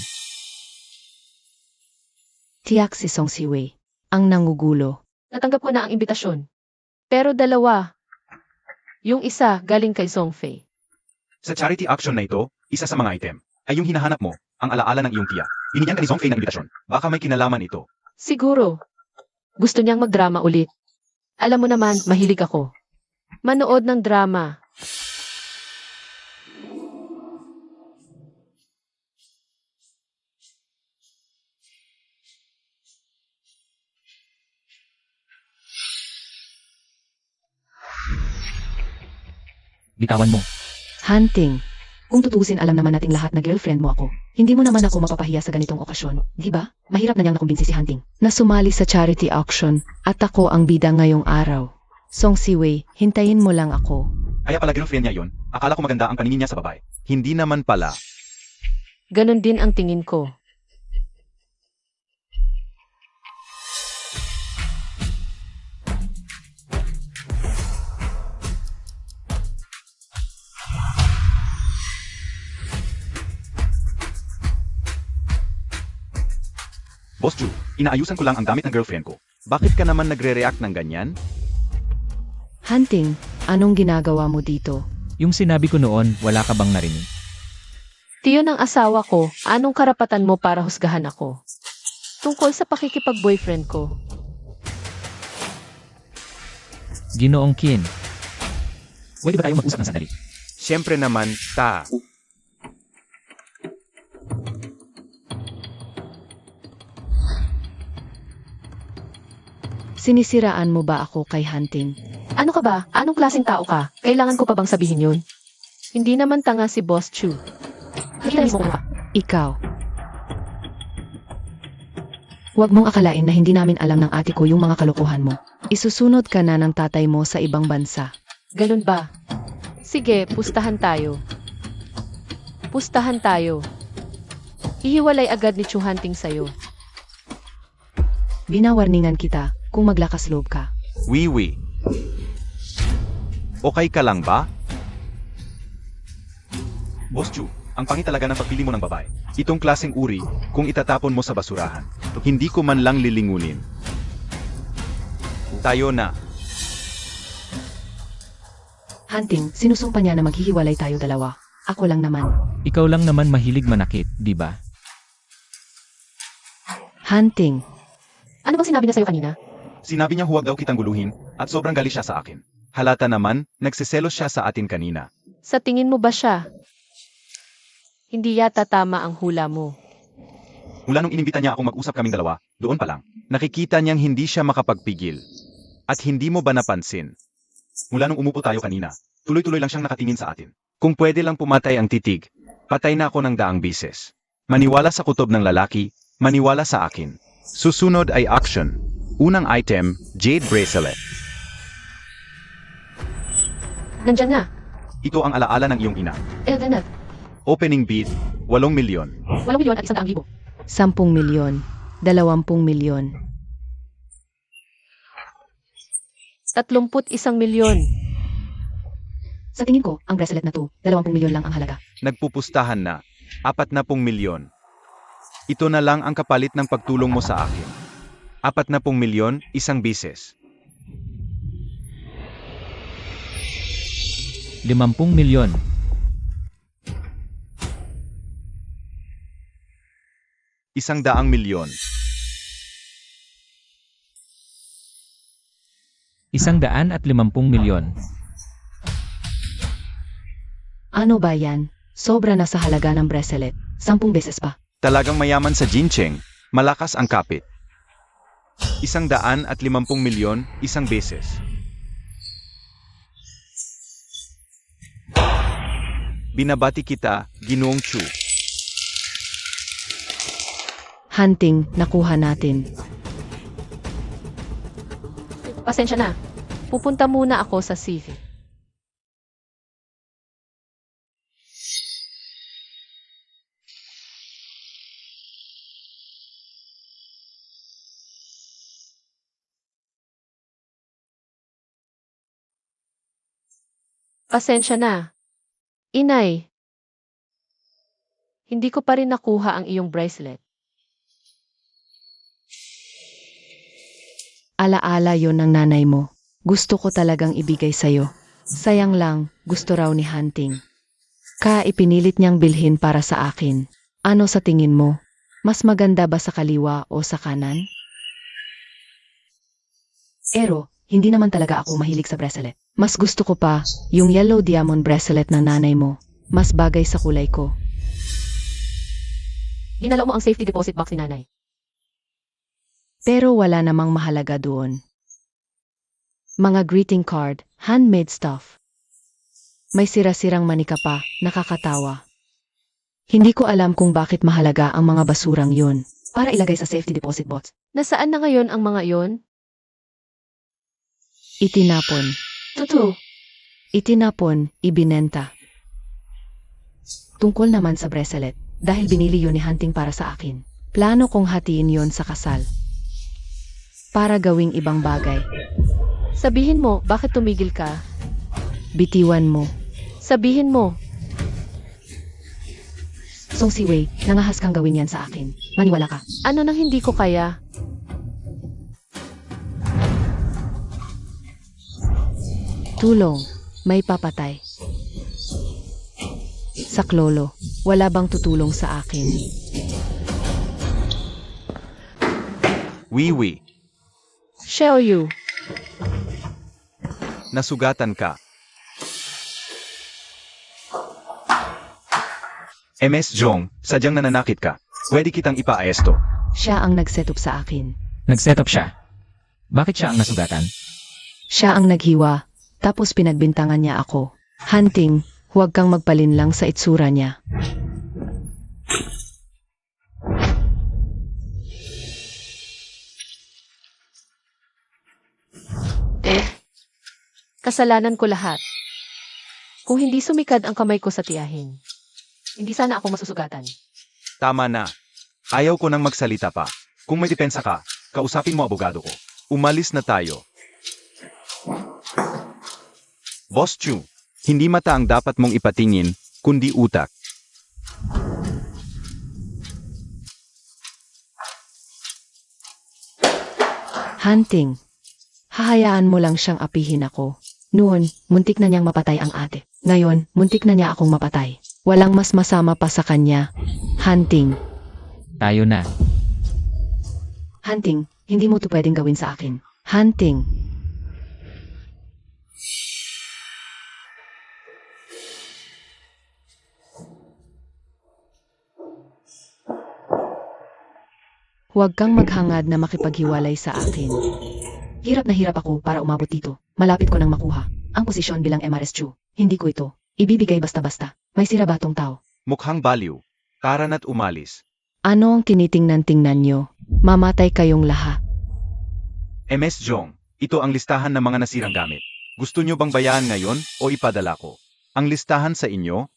Tiyak si Song Siwei ang nangugulo. Natanggap ko na ang imbitasyon. Pero dalawa. Yung isa galing kay Song Fei. Sa charity action na ito, isa sa mga item ay yung hinahanap mo, ang alaala ng iyong tiya. Binigyan ka ni Song Fei ng imbitasyon. Baka may kinalaman ito. Siguro. Gusto niyang magdrama ulit. Alam mo naman, mahilig ako. Manood ng drama. Bitawan mo. Hunting. Kung tutuusin, alam naman nating lahat na girlfriend mo ako. Hindi mo naman ako mapapahiya sa ganitong okasyon, di ba? Mahirap na niyang nakumbinsi si Hunting na sumali sa charity auction at ako ang bida ngayong araw. Song Siwei, hintayin mo lang ako. Kaya pala girlfriend niya yun, akala ko maganda ang paningin niya sa babae. Hindi naman pala. Ganon din ang tingin ko. Boss Chu, inaayusan ko lang ang gamit ng girlfriend ko. Bakit ka naman nagre-react ng ganyan? Hunting, anong ginagawa mo dito? Yung sinabi ko noon, wala ka bang narinig? Tiyo ng asawa ko, anong karapatan mo para husgahan ako? Tungkol sa pakikipag-boyfriend ko. Ginoong Qin. Pwede ba tayo mag-usap ng sandali? Siyempre naman, ta. Sinisiraan mo ba ako kay Hunting? Ano ka ba? Anong klaseng tao ka? Kailangan ko pa bang sabihin yun? Hindi naman tanga si Boss Chu. Nakita mo ka. Ikaw. Huwag mong akalain na hindi namin alam ng ate ko yung mga kalokohan mo. Isusunod ka na ng tatay mo sa ibang bansa. Ganun ba? Sige, pustahan tayo. Pustahan tayo. Ihiwalay agad ni Chu Hunting sa'yo. Binawarningan kita kung maglakas loob ka. Wiwi. Okay ka lang ba? Boss Chu, ang pangit talaga ng pagpili mo ng babae. Itong klaseng uri, kung itatapon mo sa basurahan, hindi ko man lang lilingunin. Tayo na. Hunting, sinusumpa niya na maghihiwalay tayo dalawa. Ako lang naman. Ikaw lang naman mahilig manakit, di ba? Hunting, Ano bang sinabi niya sa'yo kanina? Sinabi niya huwag daw kitang guluhin, at sobrang galit siya sa akin. Halata naman, nagsiselos siya sa atin kanina. Sa tingin mo ba siya? Hindi yata tama ang hula mo. Mula nung inimbita niya akong mag-usap kaming dalawa, doon pa lang, nakikita niyang hindi siya makapagpigil. At hindi mo ba napansin? Mula nung umupo tayo kanina, tuloy-tuloy lang siyang nakatingin sa atin. Kung pwede lang pumatay ang titig, patay na ako ng daang bises. Maniwala sa kutob ng lalaki, maniwala sa akin. Susunod ay action. Unang item, Jade Bracelet. Nandyan na. Ito ang alaala ng iyong ina. Elvenat. Opening bid, 8 milyon. 8 milyon at 100,000. 10 milyon, 20 milyon. 31 milyon. Sa tingin ko, ang bracelet na to, 20 milyon lang ang halaga. Nagpupustahan na, 40 milyon. Ito na lang ang kapalit ng pagtulong mo sa akin. 40 milyon, isang bises. 50 milyon. Isang daang milyon. 150 milyon. Ano ba yan? Sobra na sa halaga ng bracelet. 10 beses pa. Talagang mayaman sa Jincheng, malakas ang kapit. 150 milyon, isang beses. Binabati kita, Ginoong Chu. Hunting, nakuha natin. Pasensya na. Pupunta muna ako sa CV. Pasensya na. Inay. Hindi ko pa rin nakuha ang iyong bracelet. Alaala yon ng nanay mo. Gusto ko talagang ibigay sa'yo. Sayang lang, gusto raw ni Hunting. Kaya ipinilit niyang bilhin para sa akin. Ano sa tingin mo? Mas maganda ba sa kaliwa o sa kanan? Ero, hindi naman talaga ako mahilig sa bracelet. Mas gusto ko pa yung yellow diamond bracelet ng nanay mo. Mas bagay sa kulay ko. Ginalaw mo ang safety deposit box ni nanay. Pero wala namang mahalaga doon. Mga greeting card, handmade stuff. May sira-sirang manika pa, nakakatawa. Hindi ko alam kung bakit mahalaga ang mga basurang yun. Para ilagay sa safety deposit box. Nasaan na ngayon ang mga yon? Itinapon. Totoo. Itinapon, ibinenta. Tungkol naman sa bracelet, dahil binili yun ni Hunting para sa akin. Plano kong hatiin yon sa kasal. Para gawing ibang bagay. Sabihin mo, bakit tumigil ka? Bitiwan mo. Sabihin mo, Song Siwei, nangahas kang gawin yan sa akin. Maniwala ka. ano nang hindi ko kaya? Tulong, may papatay. Saklolo, wala bang tutulong sa akin? Wiwi, Xiaoyu, nasugatan ka. MS Jong, sadyang nananakit ka. Pwede kitang ipaaesto. Siya ang nag-setup sa akin. Nag-setup siya. Bakit siya ang nasugatan? Siya ang naghiwa, tapos pinagbintangan niya ako. Hunting, huwag kang magpalinlang sa itsura niya. kasalanan ko lahat. Kung hindi sumikad ang kamay ko sa tiyahin, hindi sana ako masusugatan. Tama na. Ayaw ko nang magsalita pa. Kung may depensa ka, kausapin mo abogado ko. Umalis na tayo. Boss Chu, hindi mata ang dapat mong ipatingin, kundi utak. Hunting, hahayaan mo lang siyang apihin ako. Noon, muntik na niyang mapatay ang ate. Ngayon, muntik na niya akong mapatay. Walang mas masama pa sa kanya. Hunting, Tayo na. Hunting, hindi mo to pwedeng gawin sa akin. Hunting. Huwag kang maghangad na makipaghiwalay sa akin. Hirap na hirap ako para umabot dito. Malapit ko nang makuha ang posisyon bilang MRSU. Hindi ko ito ibibigay basta-basta. May sira ba tong tao? Mukhang baliw. Tara na't umalis. Ano ang tinitingnan-tingnan nyo? Mamatay kayong lahat. MS Jong, ito ang listahan ng mga nasirang gamit. Gusto nyo bang bayaan ngayon o ipadala ko? Ang listahan sa inyo?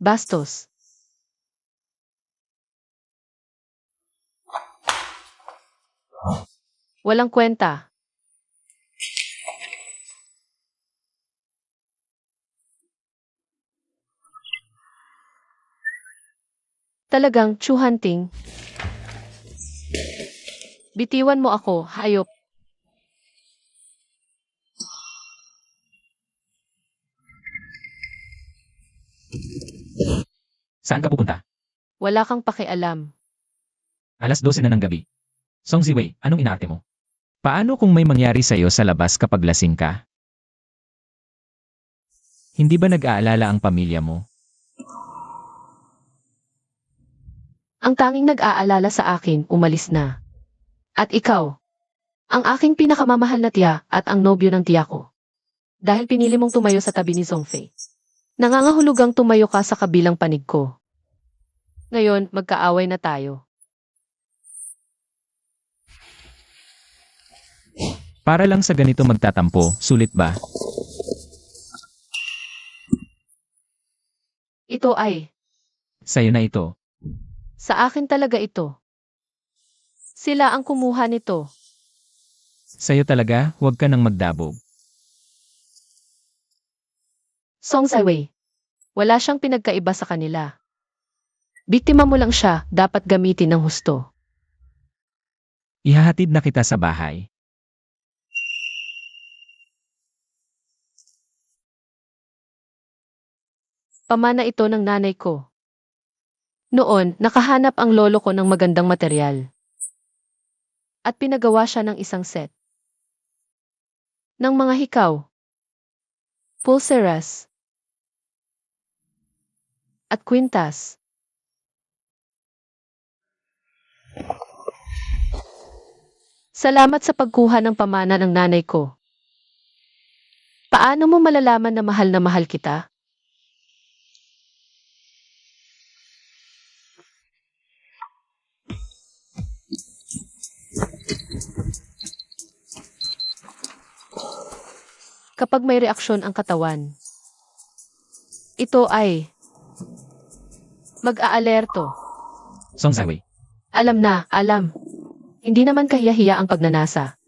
Bastos. Walang kwenta. Talagang Chu Hunting. Bitiwan mo ako, hayop. Saan ka pupunta? Wala kang pakialam. Alas 12 na ng gabi. Song Ziwei, anong inaarte mo? Paano kung may mangyari sa'yo sa labas kapag lasing ka? Hindi ba nag-aalala ang pamilya mo? Ang tanging nag-aalala sa akin, umalis na. At ikaw, ang aking pinakamamahal na tiya at ang nobyo ng tiya ko. Dahil pinili mong tumayo sa tabi ni Zongfei. Nangangahulugang tumayo ka sa kabilang panig ko. Ngayon, magkaaway na tayo. Para lang sa ganito magtatampo, sulit ba? Ito ay, Sa'yo na ito. sa akin talaga ito. Sila ang kumuha nito. Sa'yo talaga, huwag ka nang magdabog. Song Saiwei. Wala siyang pinagkaiba sa kanila. Biktima mo lang siya, dapat gamitin ng husto. Ihahatid na kita sa bahay. Pamana ito ng nanay ko. Noon, nakahanap ang lolo ko ng magandang material. At pinagawa siya ng isang set. Ng mga hikaw. Pulseras. At kwintas. Salamat sa pagkuha ng pamana ng nanay ko. Paano mo malalaman na mahal kita? Kapag may reaksyon ang katawan, ito ay mag-aalerto. Song Saiwei. Alam na, alam. Hindi naman kahiya-hiya ang pagnanasa.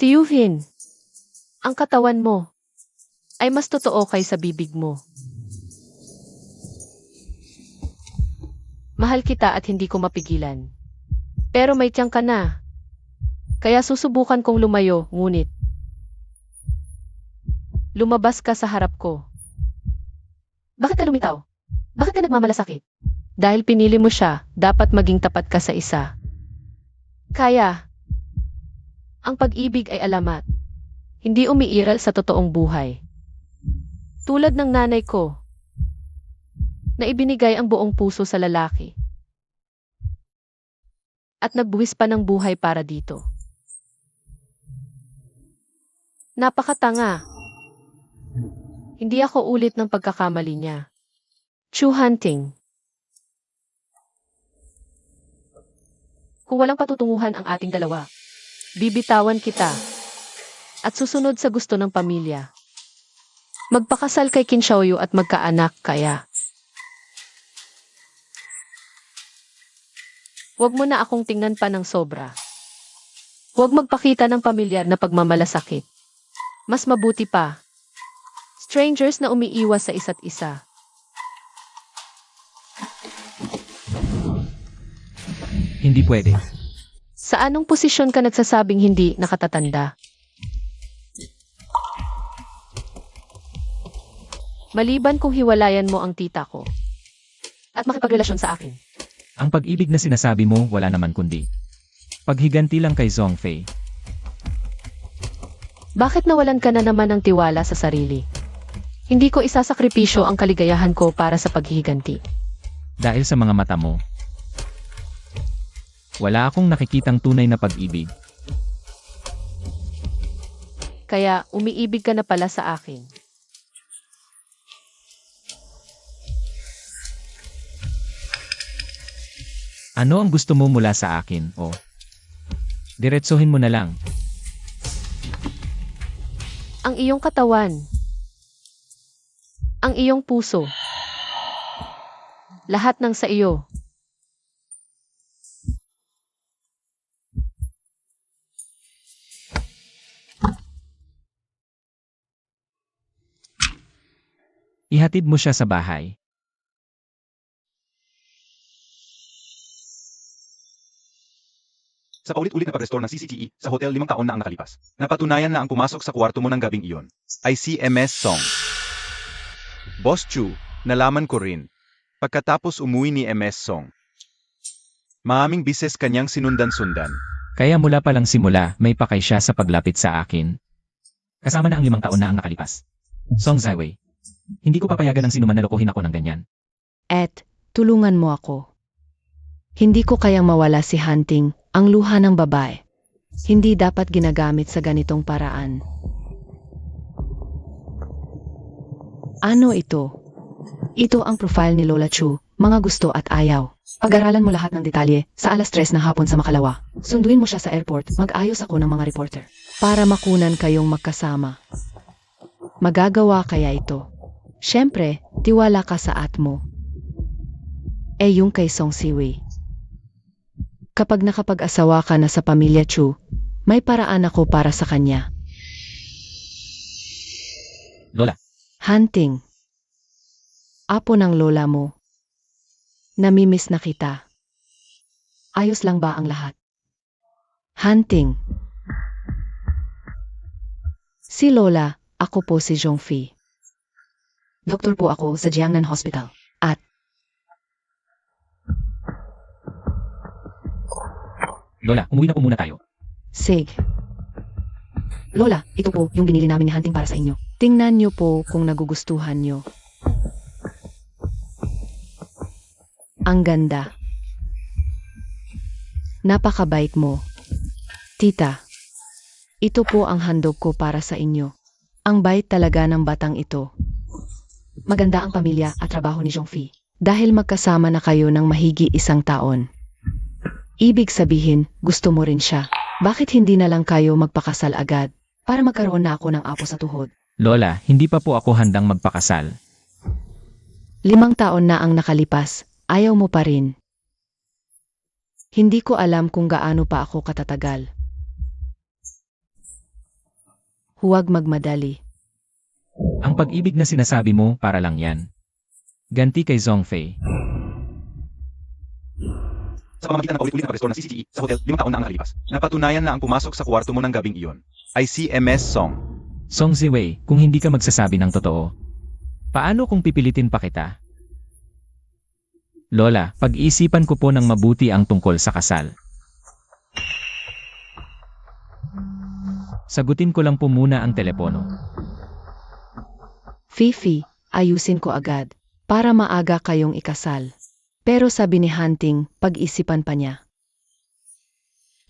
Tiyuhin, ang katawan mo ay mas totoo kaysa bibig mo. Mahal kita at hindi ko mapigilan. Pero may tiyang ka na. Kaya susubukan kong lumayo, ngunit lumabas ka sa harap ko. Bakit ka lumitaw? Bakit ka nagmamalasakit? Dahil pinili mo siya, dapat maging tapat ka sa isa. Kaya, ang pag-ibig ay alamat. Hindi umiiral sa totoong buhay. Tulad ng nanay ko, na ibinigay ang buong puso sa lalaki. At nagbuwis pa ng buhay para dito. Napakatanga. Hindi ako ulit ng pagkakamali niya. True hunting. Kung walang patutunguhan ang ating dalawa, bibitawan kita at susunod sa gusto ng pamilya. Magpakasal kay Qin Xiaoyu at magkaanak kaya. Huwag mo na akong tingnan pa ng sobra. Huwag magpakita ng pamilyar na pagmamalasakit. Mas mabuti pa. Strangers na umiiwas sa isa't isa. Hindi pwede. Sa anong posisyon ka nagsasabing hindi nakatatanda? Maliban kung hiwalayan mo ang tita ko at makipagrelasyon sa akin. Ang pag-ibig na sinasabi mo, wala naman kundi paghiganti lang kay Zhongfei. Bakit nawalan ka na naman ng tiwala sa sarili? Hindi ko isasakripisyo ang kaligayahan ko para sa paghihiganti. Dahil sa mga mata mo, wala akong nakikitang tunay na pag-ibig. Kaya umiibig ka na pala sa akin. Ano ang gusto mo mula sa akin, o? Diretsuhin mo na lang. Ang iyong katawan. Ang iyong puso. Lahat ng sa iyo. Ihatid mo siya sa bahay. Sa paulit-ulit na pag-restore ng CCTV sa hotel 5 taon na ang nakalipas, napatunayan na ang pumasok sa kwarto mo ng gabing iyon ay si MS Song. Boss Chu, nalaman ko rin. Pagkatapos umuwi ni MS Song, maaming bises kanyang sinundan-sundan. Kaya mula pa lang simula, may pakay siya sa paglapit sa akin. Kasama na ang 5 taon na ang nakalipas. Song Zaiwei, hindi ko papayagan ng sinuman na lokohin ako ng ganyan. Ed, tulungan mo ako. Hindi ko kayang mawala si Hunting, ang luha ng babae. Hindi dapat ginagamit sa ganitong paraan. Ano ito? Ito ang profile ni Lola Chu, mga gusto at ayaw. Pag-aralan mo lahat ng detalye sa alas 3 ng hapon sa Makalawa. Sunduin mo siya sa airport, mag-ayos ako ng mga reporter. Para makunan kayong magkasama. Magagawa kaya ito? Siyempre, tiwala ka sa at mo. Eh yung kay Song Siwei. Kapag nakapag-asawa ka na sa pamilya Chu, may paraan ako para sa kanya. Lola, Hunting. Apo ng lola mo. Namimiss na kita. Ayos lang ba ang lahat? Hunting. Si Lola, ako po si Zhongfi. Doktor po ako sa Jiangnan Hospital. At Lola, umuwi na po muna tayo. Sig. Lola, ito po yung binili namin ni Hunting para sa inyo. Tingnan niyo po kung nagugustuhan niyo. Ang ganda. Napakabait mo. Tita, ito po ang handog ko para sa inyo. Ang bait talaga ng batang ito. Maganda ang pamilya at trabaho ni Zhongfi. Dahil magkasama na kayo ng mahigi 1 taon. Ibig sabihin, gusto mo rin siya. Bakit hindi na lang kayo magpakasal agad? Para magkaroon na ako ng apo sa tuhod. Lola, hindi pa po ako handang magpakasal. 5 taon na ang nakalipas, ayaw mo pa rin. Hindi ko alam kung gaano pa ako katatagal. Huwag magmadali. Ang pag-ibig na sinasabi mo, para lang yan. Ganti kay Zhongfei. Sa pamamagitan ng paulit-ulit na pag-restore ng CCTV sa hotel, 5 taon na ang nakalipas. Napatunayan na ang pumasok sa kwarto mo ng gabing iyon ay si MS Song. Song Ziwei, kung hindi ka magsasabi ng totoo, paano kung pipilitin pa kita? Lola, pag-iisipan ko po ng mabuti ang tungkol sa kasal. Sagutin ko lang po muna ang telepono. Fifi, ayusin ko agad, para maaga kayong ikasal. Pero sabi ni Hunting, pag-isipan pa niya.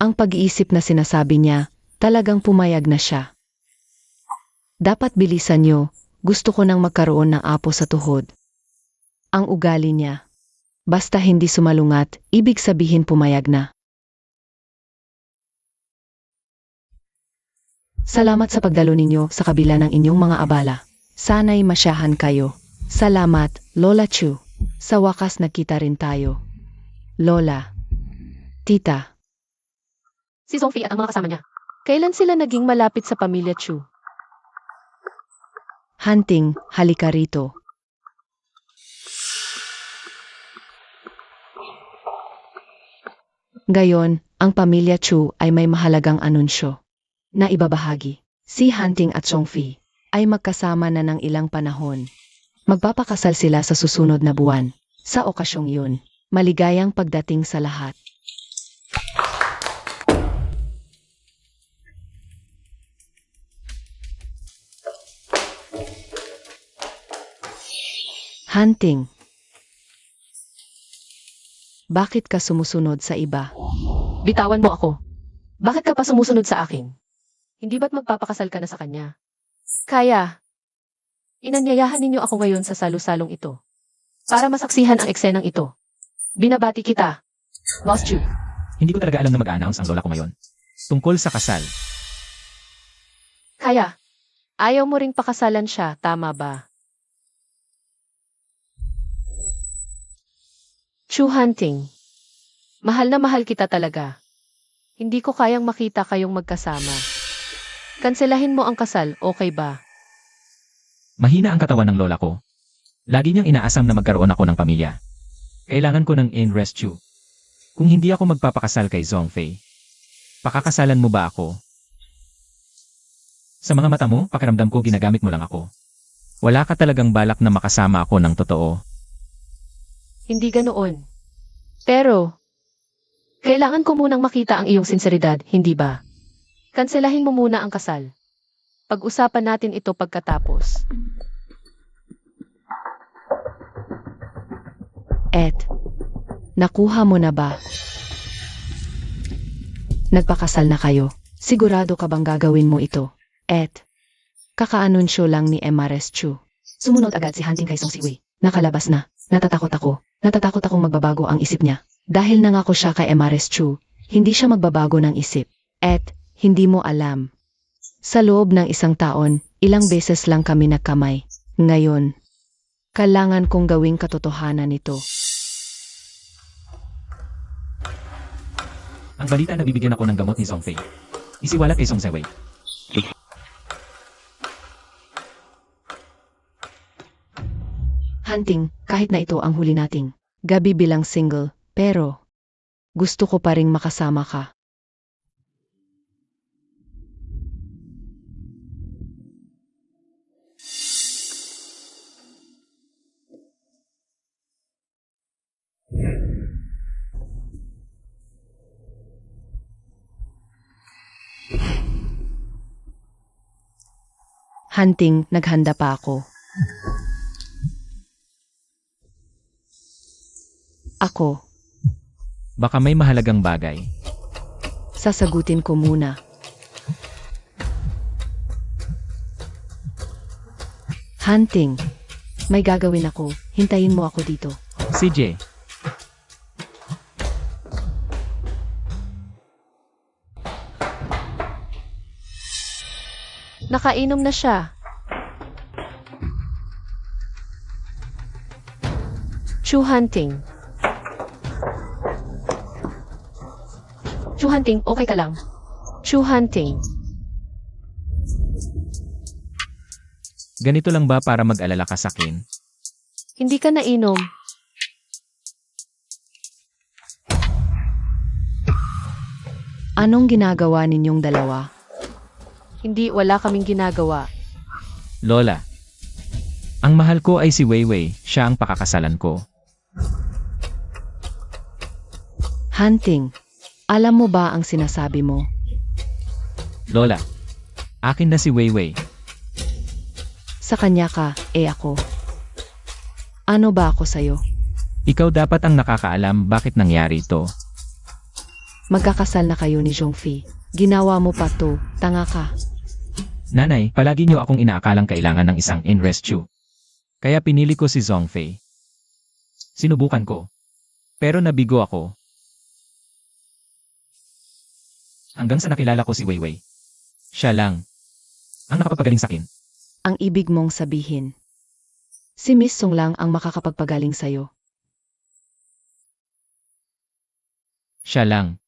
Ang pag-iisip na sinasabi niya, talagang pumayag na siya. Dapat bilisan niyo, gusto ko nang magkaroon ng apo sa tuhod. Ang ugali niya. Basta hindi sumalungat, ibig sabihin pumayag na. Salamat sa pagdalo ninyo sa kabila ng inyong mga abala. Sana'y masyahan kayo. Salamat, Lola Chu. Sa wakas nakita rin tayo. Lola. Tita. Si Zhongfi at ang mga kasama niya. Kailan sila naging malapit sa pamilya Chu? Hunting, halika rito. Gayon, ang pamilya Chu ay may mahalagang anunsyo na ibabahagi. Si Hunting at Zhongfi ay magkasama na ng ilang panahon. Magpapakasal sila sa susunod na buwan. Sa okasyong yun, maligayang pagdating sa lahat. Hunting. Bakit ka sumusunod sa iba? Bitawan mo ako. Bakit ka pa sumusunod sa akin? Hindi ba't magpapakasal ka na sa kanya? Kaya, inanyayahan ninyo ako ngayon sa salu-salong ito. Para masaksihan ang eksenang ito. Binabati kita, Boss Chu. Hindi ko talaga alam na mag-a-announce ang lola ko ngayon. Tungkol sa kasal. Kaya, ayaw mo ring pakasalan siya, tama ba? Chu Hunting. Mahal na mahal kita talaga. Hindi ko kayang makita kayong magkasama. Kanselahin mo ang kasal, okay ba? Mahina ang katawan ng lola ko. Lagi niyang inaasam na magkaroon ako ng pamilya. Kailangan ko ng in-rescue. Kung hindi ako magpapakasal kay Zhongfei, pakakasalan mo ba ako? Sa mga mata mo, pakiramdam ko ginagamit mo lang ako. Wala ka talagang balak na makasama ako ng totoo. Hindi ganoon. Pero, kailangan ko munang makita ang iyong sinseridad, hindi ba? Kanselahin mo muna ang kasal. Pag-usapan natin ito pagkatapos. Nakuha mo na ba? Nagpakasal na kayo. Sigurado ka bang gagawin mo ito? Kakaanunsyo lang ni MRS Chu. Sumunod agad si Hunting kay Song Siwei. Nakalabas na. Natatakot ako. Natatakot akong magbabago ang isip niya. Dahil nangako siya kay MRS Chu, hindi siya magbabago ng isip. Hindi mo alam. Sa loob ng 1 taon, ilang beses lang kami nagkamay. Ngayon, kailangan kong gawing katotohanan ito. Ang balita na bibigyan ako ng gamot ni Zhongfei. Isiwalat kay Song Sewei. Hunting, kahit na ito ang huli nating gabi bilang single, pero gusto ko pa ring makasama ka. Hunting, naghanda pa ako. Ako, Baka may mahalagang bagay. sasagutin ko muna. Hunting, may gagawin ako. Hintayin mo ako dito. CJ, Nakainom na siya. Chu Hunting. Chu Hunting, okay ka lang? Chu Hunting. ganito lang ba para mag-alala ka sa akin? Hindi ka nainom. Anong ginagawa ninyong dalawa? Hindi, wala kaming ginagawa. Lola, ang mahal ko ay si Weiwei, siya ang pakakasalan ko. Hunting, alam mo ba ang sinasabi mo? Lola, akin na si Weiwei. Sa kanya ka, ako. Ano ba ako sa'yo? Ikaw dapat ang nakakaalam bakit nangyari ito. Magkakasal na kayo ni Zhongfei. Ginawa mo pa to, tanga ka. Nanay, palagi niyo akong inaakalang kailangan ng isang in-rescue. Kaya pinili ko si Zhongfei. Sinubukan ko. Pero nabigo ako. Hanggang sa nakilala ko si Weiwei. Siya lang ang nakapagpagaling sa akin. Ang ibig mong sabihin. Si Miss Song lang ang makakapagpagaling sa'yo. Siya lang.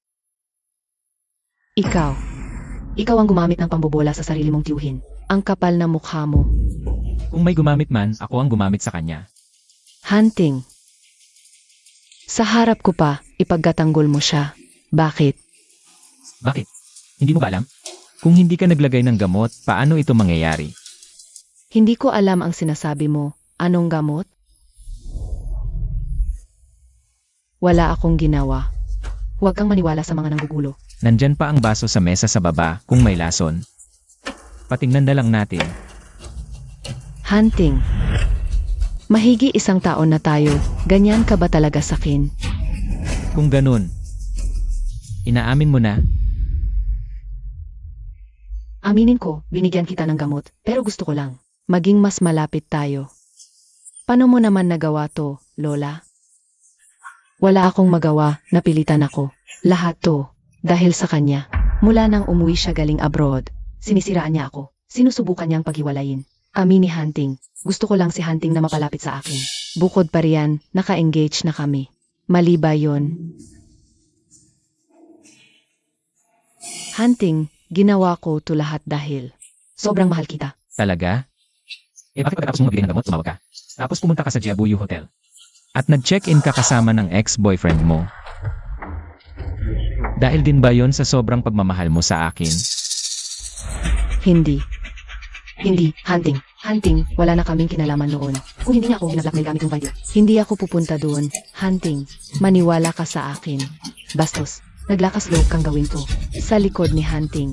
Ikaw. Ikaw ang gumamit ng pambobola sa sarili mong tiyuhin. Ang kapal na mukha mo. Kung may gumamit man, ako ang gumamit sa kanya. Hunting. Sa harap ko pa, ipagkatanggol mo siya. Bakit? Bakit? Hindi mo ba alam? Kung hindi ka naglagay ng gamot, paano ito mangyayari? Hindi ko alam ang sinasabi mo. Anong gamot? Wala akong ginawa. Huwag kang maniwala sa mga nanggugulo. Nandyan pa ang baso sa mesa sa baba kung may lason. Patingnan na lang natin. Hunting. Mahigi 1 taon na tayo. Ganyan ka ba talaga sakin? Kung ganun, inaamin mo na. Aminin ko, binigyan kita ng gamot, pero gusto ko lang maging mas malapit tayo. Paano mo naman nagawa to, Lola? Wala akong magawa, napilitan ako. Lahat to, dahil sa kanya. Mula nang umuwi siya galing abroad, sinisiraan niya ako. Sinusubukan niyang paghiwalayin. Amini Hunting, gusto ko lang si Hunting na mapalapit sa akin. Bukod pa riyan, naka-engage na kami. Mali ba yun? Hunting, ginawa ko to lahat dahil sobrang mahal kita. Talaga? Bakit pagkatapos mo magbigay ng gamot, tumawag ka? Tapos pumunta ka sa Jiabuyu Hotel. At nag-check-in ka kasama ng ex-boyfriend mo. Dahil din ba yon sa sobrang pagmamahal mo sa akin? Hindi. Hindi, Hunting. Hunting, wala na kaming kinalaman noon. Kung hindi niya ako ginablockmail gamit yung video. Hindi ako pupunta doon. Hunting, maniwala ka sa akin. Bastos, naglakas loob kang gawin to. Sa likod ni Hunting.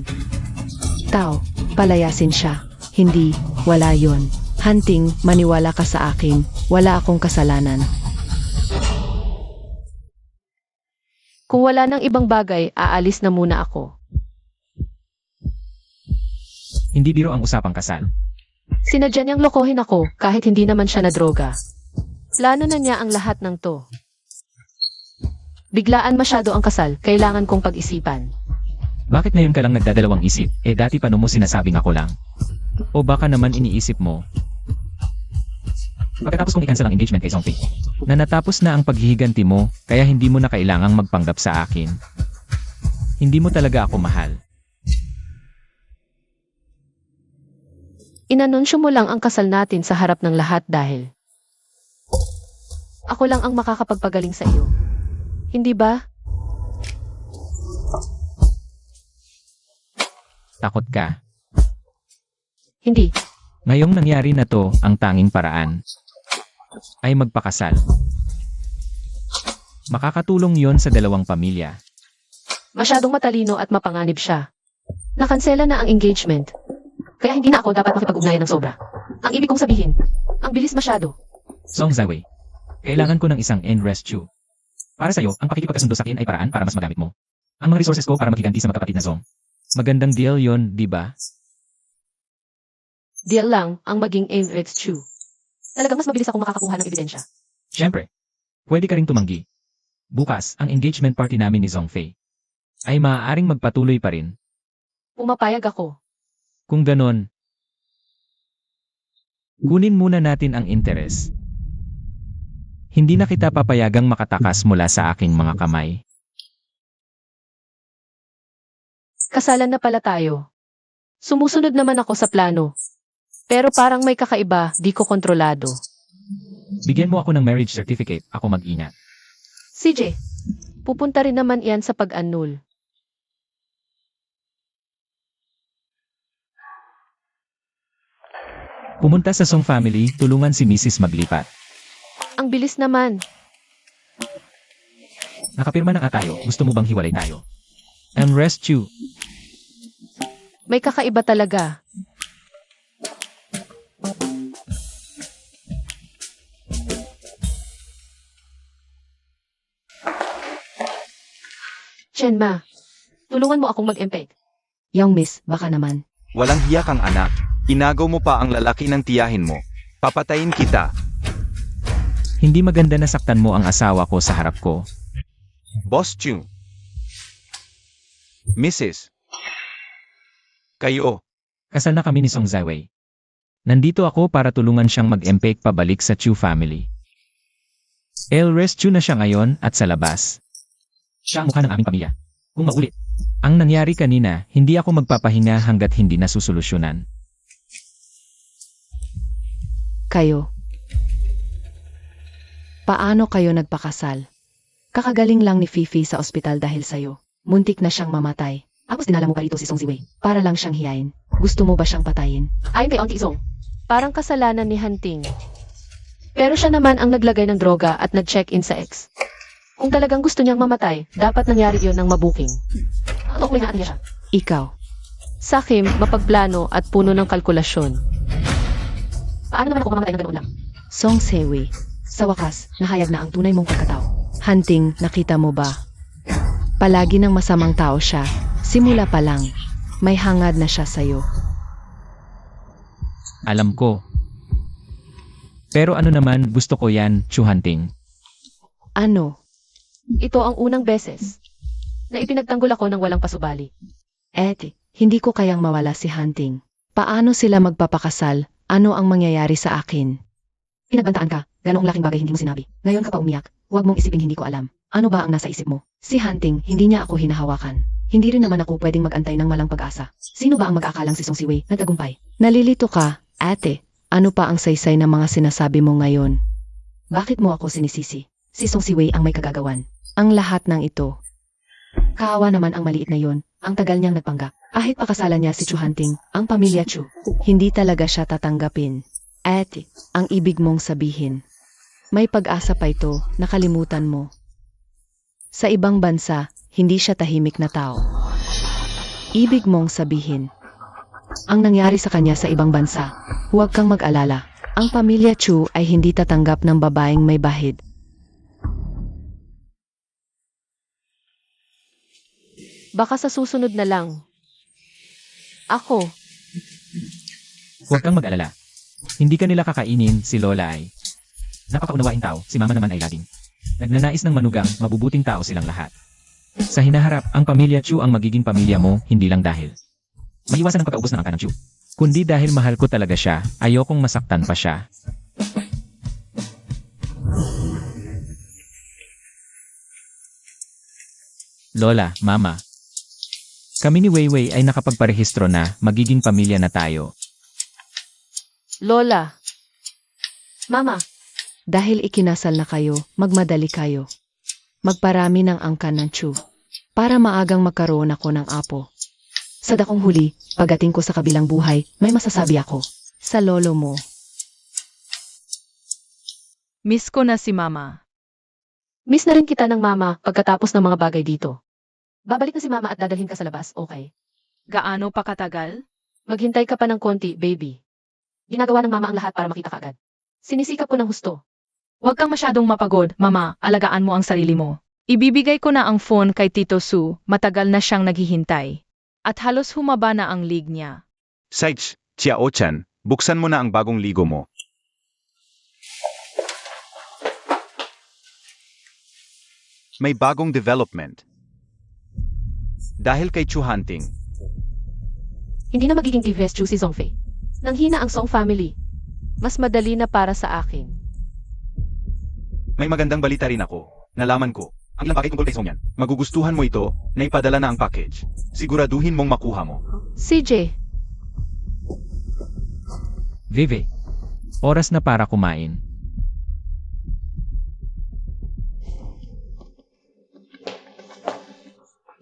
Tao, palayasin siya. Hindi, wala yon. Hunting, maniwala ka sa akin. Wala akong kasalanan. Kung wala nang ibang bagay, aalis na muna ako. Hindi biro ang usapang kasal. Sinadya niyang lokohin ako kahit hindi naman siya na droga. Plano na niya ang lahat ng to. Biglaan masyado ang kasal, kailangan kong pag-isipan. Bakit ngayon ka lang nagdadalawang isip? Dati paano mo sinasabing ako lang? O baka naman iniisip mo? Pagkatapos kong i-cancel ang engagement kay Zhongfei, na natapos na ang paghihiganti mo, kaya hindi mo na kailangang magpanggap sa akin. Hindi mo talaga ako mahal. Inanunsyo mo lang ang kasal natin sa harap ng lahat dahil ako lang ang makakapagpagaling sa iyo. Hindi ba? Takot ka. Hindi. Ngayong nangyari na to, ang tanging paraan ay magpakasal. Makakatulong yon sa dalawang pamilya. Masyadong matalino at mapanganib siya. Nakansela na ang engagement. Kaya hindi na ako dapat makipag-ugnayan ng sobra. Ang ibig kong sabihin, ang bilis masyado. Song Zaiwei, kailangan ko ng isang end rescue. Para sa'yo, ang pakikipagkasundo sa akin ay paraan para mas magamit mo. Ang mga resources ko para maghiganti sa magkapatid na Zong. Magandang deal yon, di ba? Deal lang ang maging aim rescue. Talagang mas mabilis akong makakakuha ng ebidensya. Siyempre, pwede ka ring tumanggi. Bukas, ang engagement party namin ni Zong Fei ay maaaring magpatuloy pa rin. Pumapayag ako. Kung ganon, kunin muna natin ang interes. Hindi na kita papayagang makatakas mula sa aking mga kamay. Kasalan na pala tayo. Sumusunod naman ako sa plano. Pero parang may kakaiba, di ko kontrolado. Bigyan mo ako ng marriage certificate, ako mag-ingat. CJ, pupunta rin naman iyan sa pag-annul. Pumunta sa Song family, tulungan si Mrs. maglipat. Ang bilis naman. Nakapirma na nga tayo, gusto mo bang hiwalay tayo? Rescue. May kakaiba talaga. Chenma, tulungan mo akong mag-empeg. Young miss, baka naman. Walang hiya kang anak. Inagaw mo pa ang lalaki ng tiyahin mo. Papatayin kita. Hindi maganda na saktan mo ang asawa ko sa harap ko. Boss Chu. Mrs. Kayo. Kasal na kami ni Song Zaiwei. Nandito ako para tulungan siyang mag-empake pabalik sa Chu family. Rescue na siya ngayon at sa labas. Siya ang mukha ng aming pamilya. Kung maulit, ang nangyari kanina, hindi ako magpapahinga hanggat hindi nasusolusyonan. Kayo. Paano kayo nagpakasal? Kakagaling lang ni Fifi sa ospital dahil sa'yo. Muntik na siyang mamatay. Tapos dinala mo pa rito si Song Ziwei para lang siyang hiyain. Gusto mo ba siyang patayin? Ayon kay Auntie Zong, parang kasalanan ni Hunting. Pero siya naman ang naglagay ng droga at nag-check-in sa ex. Kung talagang gusto niyang mamatay, dapat nangyari yun ng mabuking. Tukoy natin niya siya. Ikaw. Sa Kim, mapagplano at puno ng kalkulasyon. Paano naman ako mamamatay ng ganoon lang? Song Ziwei. Sa wakas, nahayag na ang tunay mong pagkatao. Hunting, nakita mo ba? Palagi ng masamang tao siya. Simula pa lang. May hangad na siya sa'yo. Alam ko. Pero ano naman, gusto ko yan, Chu Hunting. Ano? Ito ang unang beses na ipinagtanggol ako ng walang pasubali. Hindi ko kayang mawala si Hunting. Paano sila magpapakasal? Ano ang mangyayari sa akin? Pinagbantaan ka, ganoong laking bagay hindi mo sinabi. Ngayon ka pa umiyak, huwag mong isipin hindi ko alam. Ano ba ang nasa isip mo? Si Hunting, hindi niya ako hinahawakan. Hindi rin naman ako pwedeng mag-antay ng malang pag-asa. Sino ba ang mag-aakalang si Song Ziwei na tagumpay? Nalilito ka, ate. Ano pa ang saysay ng mga sinasabi mo ngayon? Bakit mo ako sinisisi? Si Song Ziwei ang may kagagawan. Ang lahat ng ito. Kaawa naman ang maliit na yon. Ang tagal niyang nagpanggap. Kahit pakasalan niya si Chu Hunting, ang pamilya Chu. Hindi talaga siya tatanggapin. Ate, ang ibig mong sabihin. May pag-asa pa ito, nakalimutan mo. Sa ibang bansa, hindi siya tahimik na tao. Ibig mong sabihin. Ang nangyari sa kanya sa ibang bansa. Huwag kang mag-alala. Ang pamilya Chu ay hindi tatanggap ng babaeng may bahid. Baka sa susunod na lang. Ako. Huwag kang mag-alala. Hindi ka nila kakainin, si Lola ay napakaunawaing tao, si Mama naman ay laging nagnanais ng manugang, mabubuting tao silang lahat. Sa hinaharap, ang pamilya Chu ang magiging pamilya mo, hindi lang dahil maiwasan ang pagkaubos ng angka ng Chu. Kundi dahil mahal ko talaga siya, ayokong masaktan pa siya. Lola, Mama, Kami ni Weiwei ay nakapagparehistro na, magiging pamilya na tayo. Lola, Mama, dahil ikinasal na kayo, magmadali kayo. Magparami ng angkan ng Chu. Para maagang magkaroon ako ng apo. Sa dakong huli, pagdating ko sa kabilang buhay, may masasabi ako. Sa lolo mo. Miss ko na si Mama. miss na rin kita ng mama pagkatapos ng mga bagay dito. Babalik na si mama at dadalhin ka sa labas, okay? Gaano pa katagal? Maghintay ka pa ng konti, baby. Ginagawa ng mama ang lahat para makita ka agad. Sinisikap ko ng husto. Huwag kang masyadong mapagod, Mama. Alagaan mo ang sarili mo. Ibibigay ko na ang phone kay Tito Su, matagal na siyang naghihintay. At halos humaba na ang league niya. Saich, Chiao-chan, buksan mo na ang bagong ligo mo. May bagong development. Dahil kay Chu Hunting, Hindi na magiging TVS Chu si Zongfei. Nanghina ang Song family. Mas madali na para sa akin. may magandang balita rin ako. Nalaman ko, ang ilang bagay tungkol kay Songyan. Magugustuhan mo ito, na ipadala na ang package. Siguraduhin mong makuha mo. CJ, Vive. Oras na para kumain.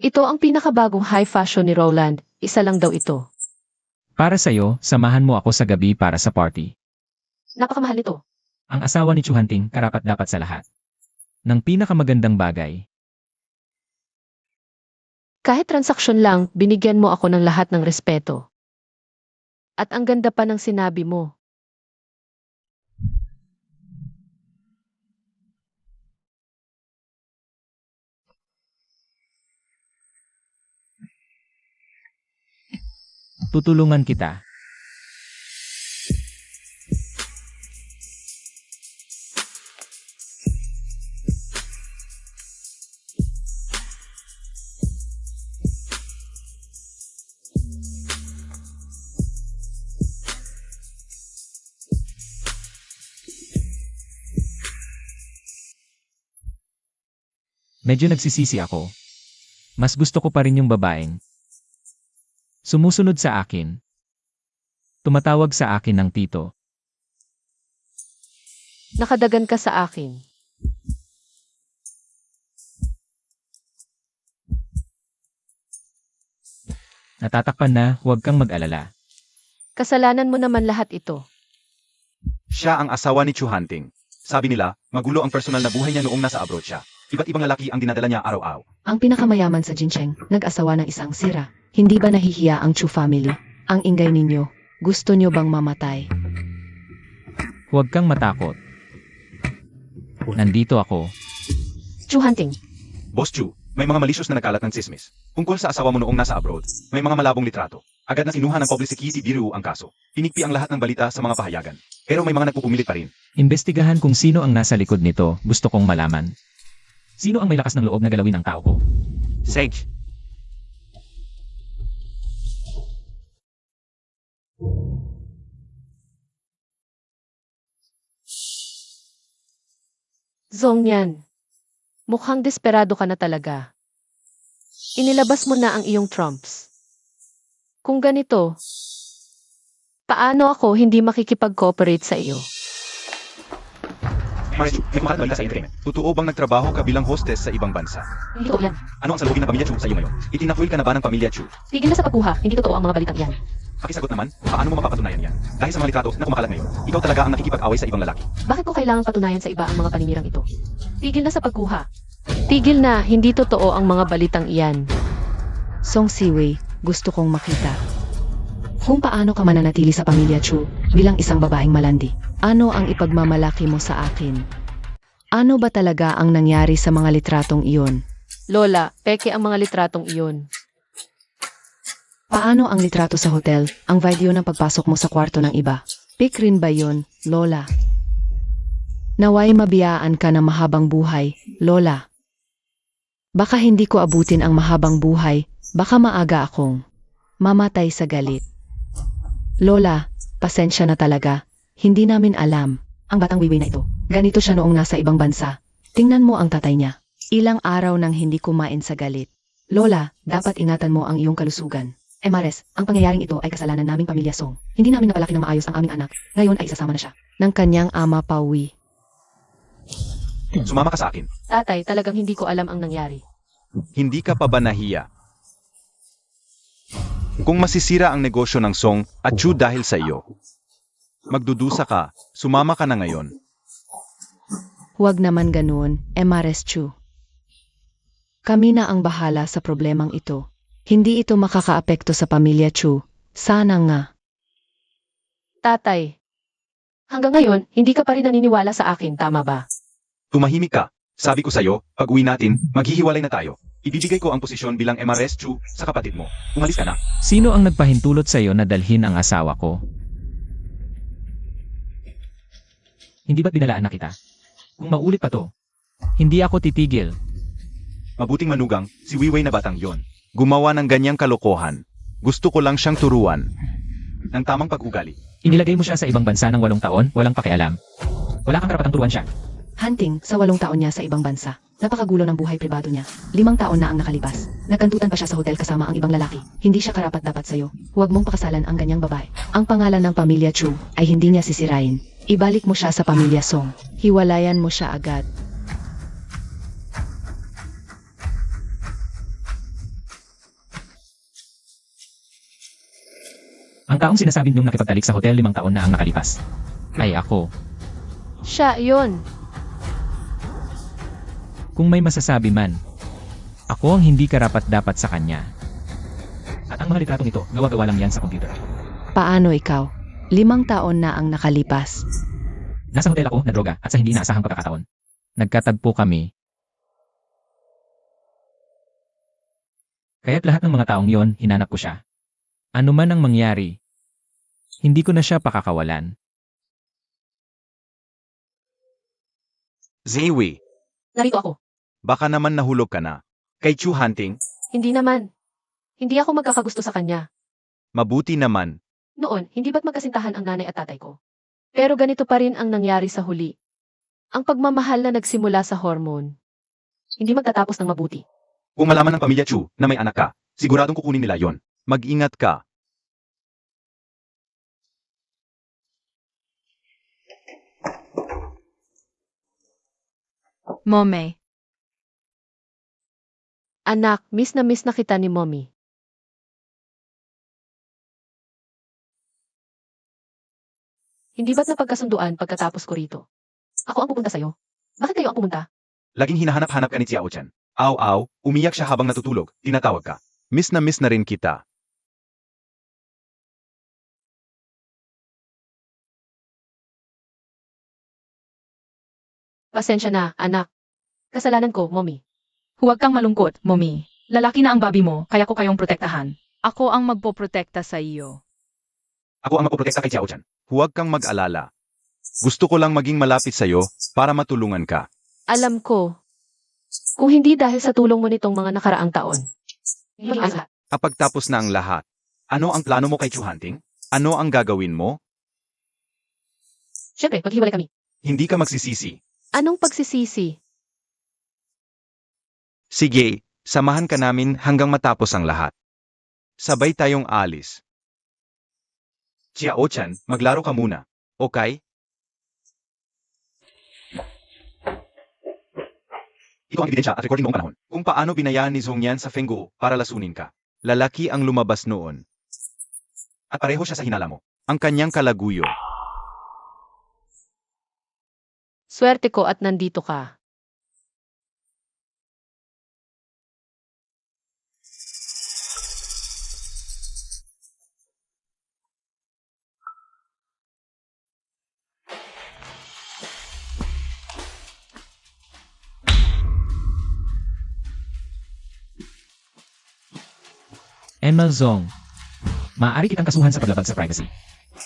ito ang pinakabagong high fashion ni Roland. Isa lang daw ito. Para sa'yo, samahan mo ako sa gabi para sa party. Napakamahal nito. Ang asawa ni Chu Hunting karapat-dapat sa lahat. Ng pinakamagandang bagay. Kahit transaksyon lang, binigyan mo ako ng lahat ng respeto. At ang ganda pa ng sinabi mo. Tutulungan kita. Medyo nagsisisi ako. Mas gusto ko pa rin yung babaeng sumusunod sa akin. Tumatawag sa akin ng tito. Nakadagan ka sa akin. Natatakpan na, huwag kang mag-alala. Kasalanan mo naman lahat ito. Siya ang asawa ni Chu Hunting. Sabi nila, magulo ang personal na buhay niya noong nasa abroad siya. Iba't ibang lalaki ang dinadala niya araw-araw. Ang pinakamayaman sa Jincheng, nag-asawa ng isang sira. Hindi ba nahihiya ang Chu family? Ang ingay ninyo. Gusto nyo bang mamatay? Huwag kang matakot. Nandito ako. Chu Hunting, Boss Chu, may mga malicious na nagkalat ng sismis. Tungkol sa asawa mo noong nasa abroad, may mga malabong litrato. Agad na sinuha ng Publicity Bureau ang kaso. Pinigpi ang lahat ng balita sa mga pahayagan. Pero may mga nagpupumilit pa rin. Imbestigahan kung sino ang nasa likod nito, gusto kong malaman. Sino ang may lakas ng loob na galawin ang tao ko? Sage, Zongyan. Mukhang desperado ka na talaga. Inilabas mo na ang iyong trumps. Kung ganito, paano ako hindi makikipag-cooperate sa iyo? Maris Chu, may kumalat na balita sa internet. Totoo bang nagtrabaho ka bilang hostess sa ibang bansa? Hindi totoo yan. Ano ang salugin ng pamilya Chu sa iyo ngayon? Itinakwil ka na ba ng pamilya Chu? Tigil na sa pagkuha, hindi totoo ang mga balitang yan. Pakisagot naman, paano mo mapapatunayan yan? Dahil sa mga litrato na kumakalat ngayon, ikaw talaga ang nakikipag-away sa ibang lalaki. Bakit ko kailangang patunayan sa iba ang mga paninirang ito? Tigil na sa pagkuha. Tigil na, hindi totoo ang mga balitang iyan. Song Siwei, gusto kong makita. Kung paano ka mananatili sa pamilya Chu bilang isang babaeng malandi. Ano ang ipagmamalaki mo sa akin? Ano ba talaga ang nangyari sa mga litratong iyon? Lola, peke ang mga litratong iyon. Paano ang litrato sa hotel, ang video ng pagpasok mo sa kwarto ng iba? Fake rin ba yun, Lola? Naway mabiyaan ka ng mahabang buhay, Lola. Baka hindi ko abutin ang mahabang buhay, baka maaga akong mamatay sa galit. Lola, pasensya na talaga, hindi namin alam. Ang batang wiwi na ito, ganito siya noong nasa ibang bansa. Tingnan mo ang tatay niya. Ilang araw nang hindi kumain sa galit. Lola, dapat ingatan mo ang iyong kalusugan. Mares, ang pangyayaring ito ay kasalanan naming pamilya Song. Hindi namin napalaki ng maayos ang aming anak. Ngayon ay isasama na siya ng kanyang ama Pauwi. Sumama ka sa akin. Tatay, talagang hindi ko alam ang nangyari. Hindi ka pa ba nahiya? Kung masisira ang negosyo ng Song at Chu dahil sa iyo, magdudusa ka, sumama ka na ngayon. Huwag naman ganoon, Mares Chu. Kami na ang bahala sa problemang ito. Hindi ito makakaapekto sa pamilya Chu. Sana nga. Tatay, hanggang ngayon, hindi ka pa rin naniniwala sa akin, tama ba? Tumahimik ka. Sabi ko sa'yo, pag uwi natin, maghihiwalay na tayo. Ibibigay ko ang posisyon bilang MRS Chu sa kapatid mo. Umalis ka na. Sino ang nagpahintulot sa iyo na dalhin ang asawa ko? Hindi ba't binalaan na kita? Kung maulit pa to, hindi ako titigil. Mabuting manugang, si Weiwei na batang yon. Gumawa ng ganyang kalokohan. Gusto ko lang siyang turuan ng tamang pag-ugali. Inilagay mo siya sa ibang bansa ng 8 taon, walang pakialam. Wala kang karapatang turuan siya. Hunting sa 8 taon niya sa ibang bansa. Napakagulo ng buhay pribado niya. 5 taon na ang nakalipas. Nagkantutan pa siya sa hotel kasama ang ibang lalaki. Hindi siya karapat-dapat sa'yo. Huwag mong pakasalan ang ganyang babae. Ang pangalan ng pamilya Chu ay hindi niya sisirain. Ibalik mo siya sa pamilya Song. Hiwalayan mo siya agad. Ang taong sinasabi niyong nakipagtalik sa hotel 5 taon na ang nakalipas. Ay ako. Siya, yon. Kung may masasabi man, ako ang hindi karapat-dapat sa kanya. At ang mga litratong ito, gawa-gawa lang yan sa computer. Paano ikaw? 5 taon na ang nakalipas. Nasa hotel ako na droga at sa hindi inaasahang pagkakataon. Nagkatagpo kami. Kaya't lahat ng mga taong yon, hinanap ko siya. Ano man ang mangyari, hindi ko na siya pakakawalan. Ziwi, Narito ako. baka naman nahulog ka na. Kay Chu Hunting, Hindi naman. Hindi ako magkakagusto sa kanya. mabuti naman. Noon, hindi ba't magkasintahan ang nanay at tatay ko? Pero ganito pa rin ang nangyari sa huli. Ang pagmamahal na nagsimula sa hormone. Hindi magtatapos ng mabuti. Kung malaman ng pamilya Chu na may anak ka, siguradong kukunin nila yon. Mag-ingat ka. Mome. Anak, miss na kita ni mommy. Hindi ba't napagkasunduan pagkatapos ko rito? Ako ang pupunta sa'yo. Bakit kayo ang pumunta? Laging hinahanap-hanap ka ni Xiao Chen. Aw, umiyak siya habang natutulog. Tinatawag ka. Miss na rin kita. Pasensya na, anak. Kasalanan ko, mommy. Huwag kang malungkot, Mommy. Lalaki na ang babi mo, kaya ko kayong protektahan. Ako ang magpoprotekta sa iyo. Ako ang mapoprotekta kay Xiao Chen. Huwag kang mag-alala. Gusto ko lang maging malapit sa'yo para matulungan ka. Alam ko. Kung hindi dahil sa tulong mo nitong mga nakaraang taon. Hindi lahat. Kapag tapos na ang lahat, ano ang plano mo kay Chu Hunting? Ano ang gagawin mo? Siyempre, maghiwalay kami. Hindi ka magsisisi. Anong pagsisisi? Sige, samahan ka namin hanggang matapos ang lahat. Sabay tayong alis. Xiao Chen, maglaro ka muna. Okay? Ito ang ebidensya at recording noong panahon kung paano binayaan ni Zhongyan sa Fengguo para lasunin ka. Lalaki ang lumabas noon. At pareho siya sa hinala mo. Ang kanyang kalaguyo. Swerte ko at nandito ka. Emma Zong, maaari kitang kasuhan sa paglabag sa privacy.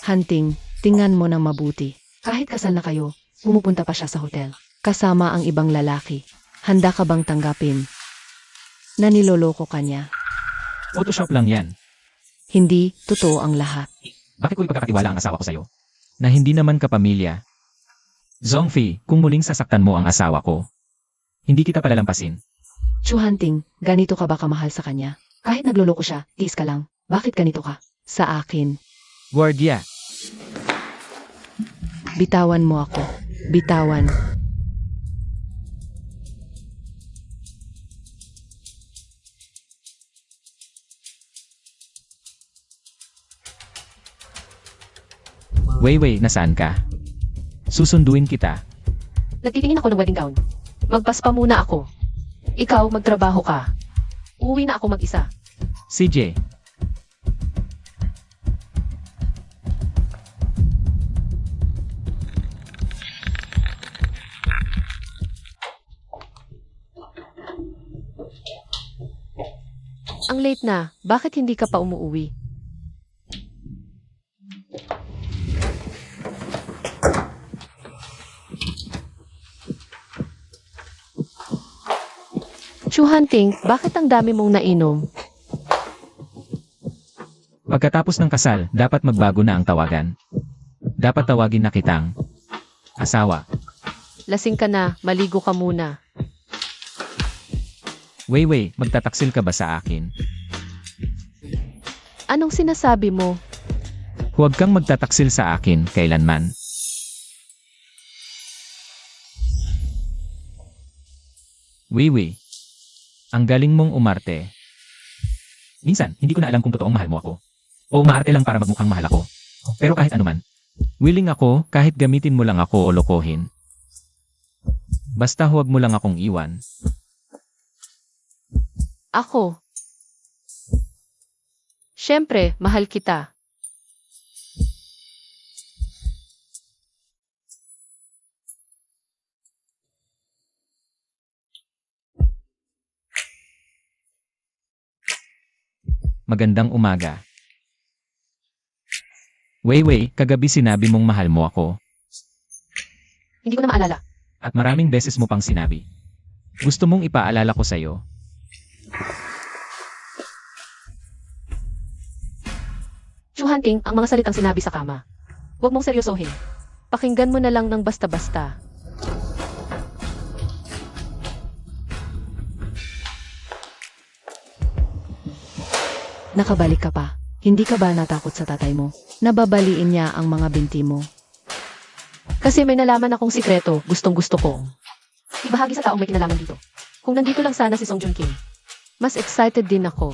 Hunting, tingnan mo ng mabuti. Kahit kasal na kayo, pumupunta pa siya sa hotel. Kasama ang ibang lalaki. Handa ka bang tanggapin na niloloko ka niya? Photoshop lang yan. Hindi totoo ang lahat. Bakit ko ipagkakatiwala ang asawa ko sa'yo? Na hindi naman kapamilya. Zongfi, kung muling sasaktan mo ang asawa ko, hindi kita palalampasin. Chu Hunting, ganito ka ba kamahal sa kanya? Kahit nagloloko siya, tiis ka lang. Bakit ganito ka? Sa akin. Guardia, Bitawan mo ako. Bitawan. Weiwei, nasaan ka? Susunduin kita. Nagtitingin ako ng wedding gown. Magpaspa muna ako. Ikaw, magtrabaho ka. Uuwi na ako mag-isa. CJ, Ang late na, bakit hindi ka pa umuwi? Chu Hunting, bakit ang dami mong nainom? pagkatapos ng kasal, dapat magbago na ang tawagan. Dapat tawagin na kitang asawa. Lasing ka na, maligo ka muna. Weiwei, magtataksil ka ba sa akin? Anong sinasabi mo? Huwag kang magtataksil sa akin kailanman. Weiwei, ang galing mong umarte. Minsan, hindi ko na alam kung totoong mahal mo ako. O umaarte lang para magmukhang mahal ako. Pero kahit anuman, willing ako kahit gamitin mo lang ako o lokohin. Basta huwag mo lang akong iwan. Ako. Siyempre, mahal kita. Magandang umaga. Weiwei, kagabi sinabi mong mahal mo ako. Hindi ko na maalala. At maraming beses mo pang sinabi. Gusto mong ipaalala ko sa'yo. Chu Hunting, ang mga salitang sinabi sa kama. Huwag mong seryosohin. Pakinggan mo na lang ng basta-basta. Nakabalik ka pa. Hindi ka ba natakot sa tatay mo? Nababaliin niya ang mga binti mo. Kasi may nalaman akong sikreto, gustong-gusto ko. Ibahagi sa taong may kinalaman dito. Kung nandito lang sana si Song Joong Kim, mas excited din ako.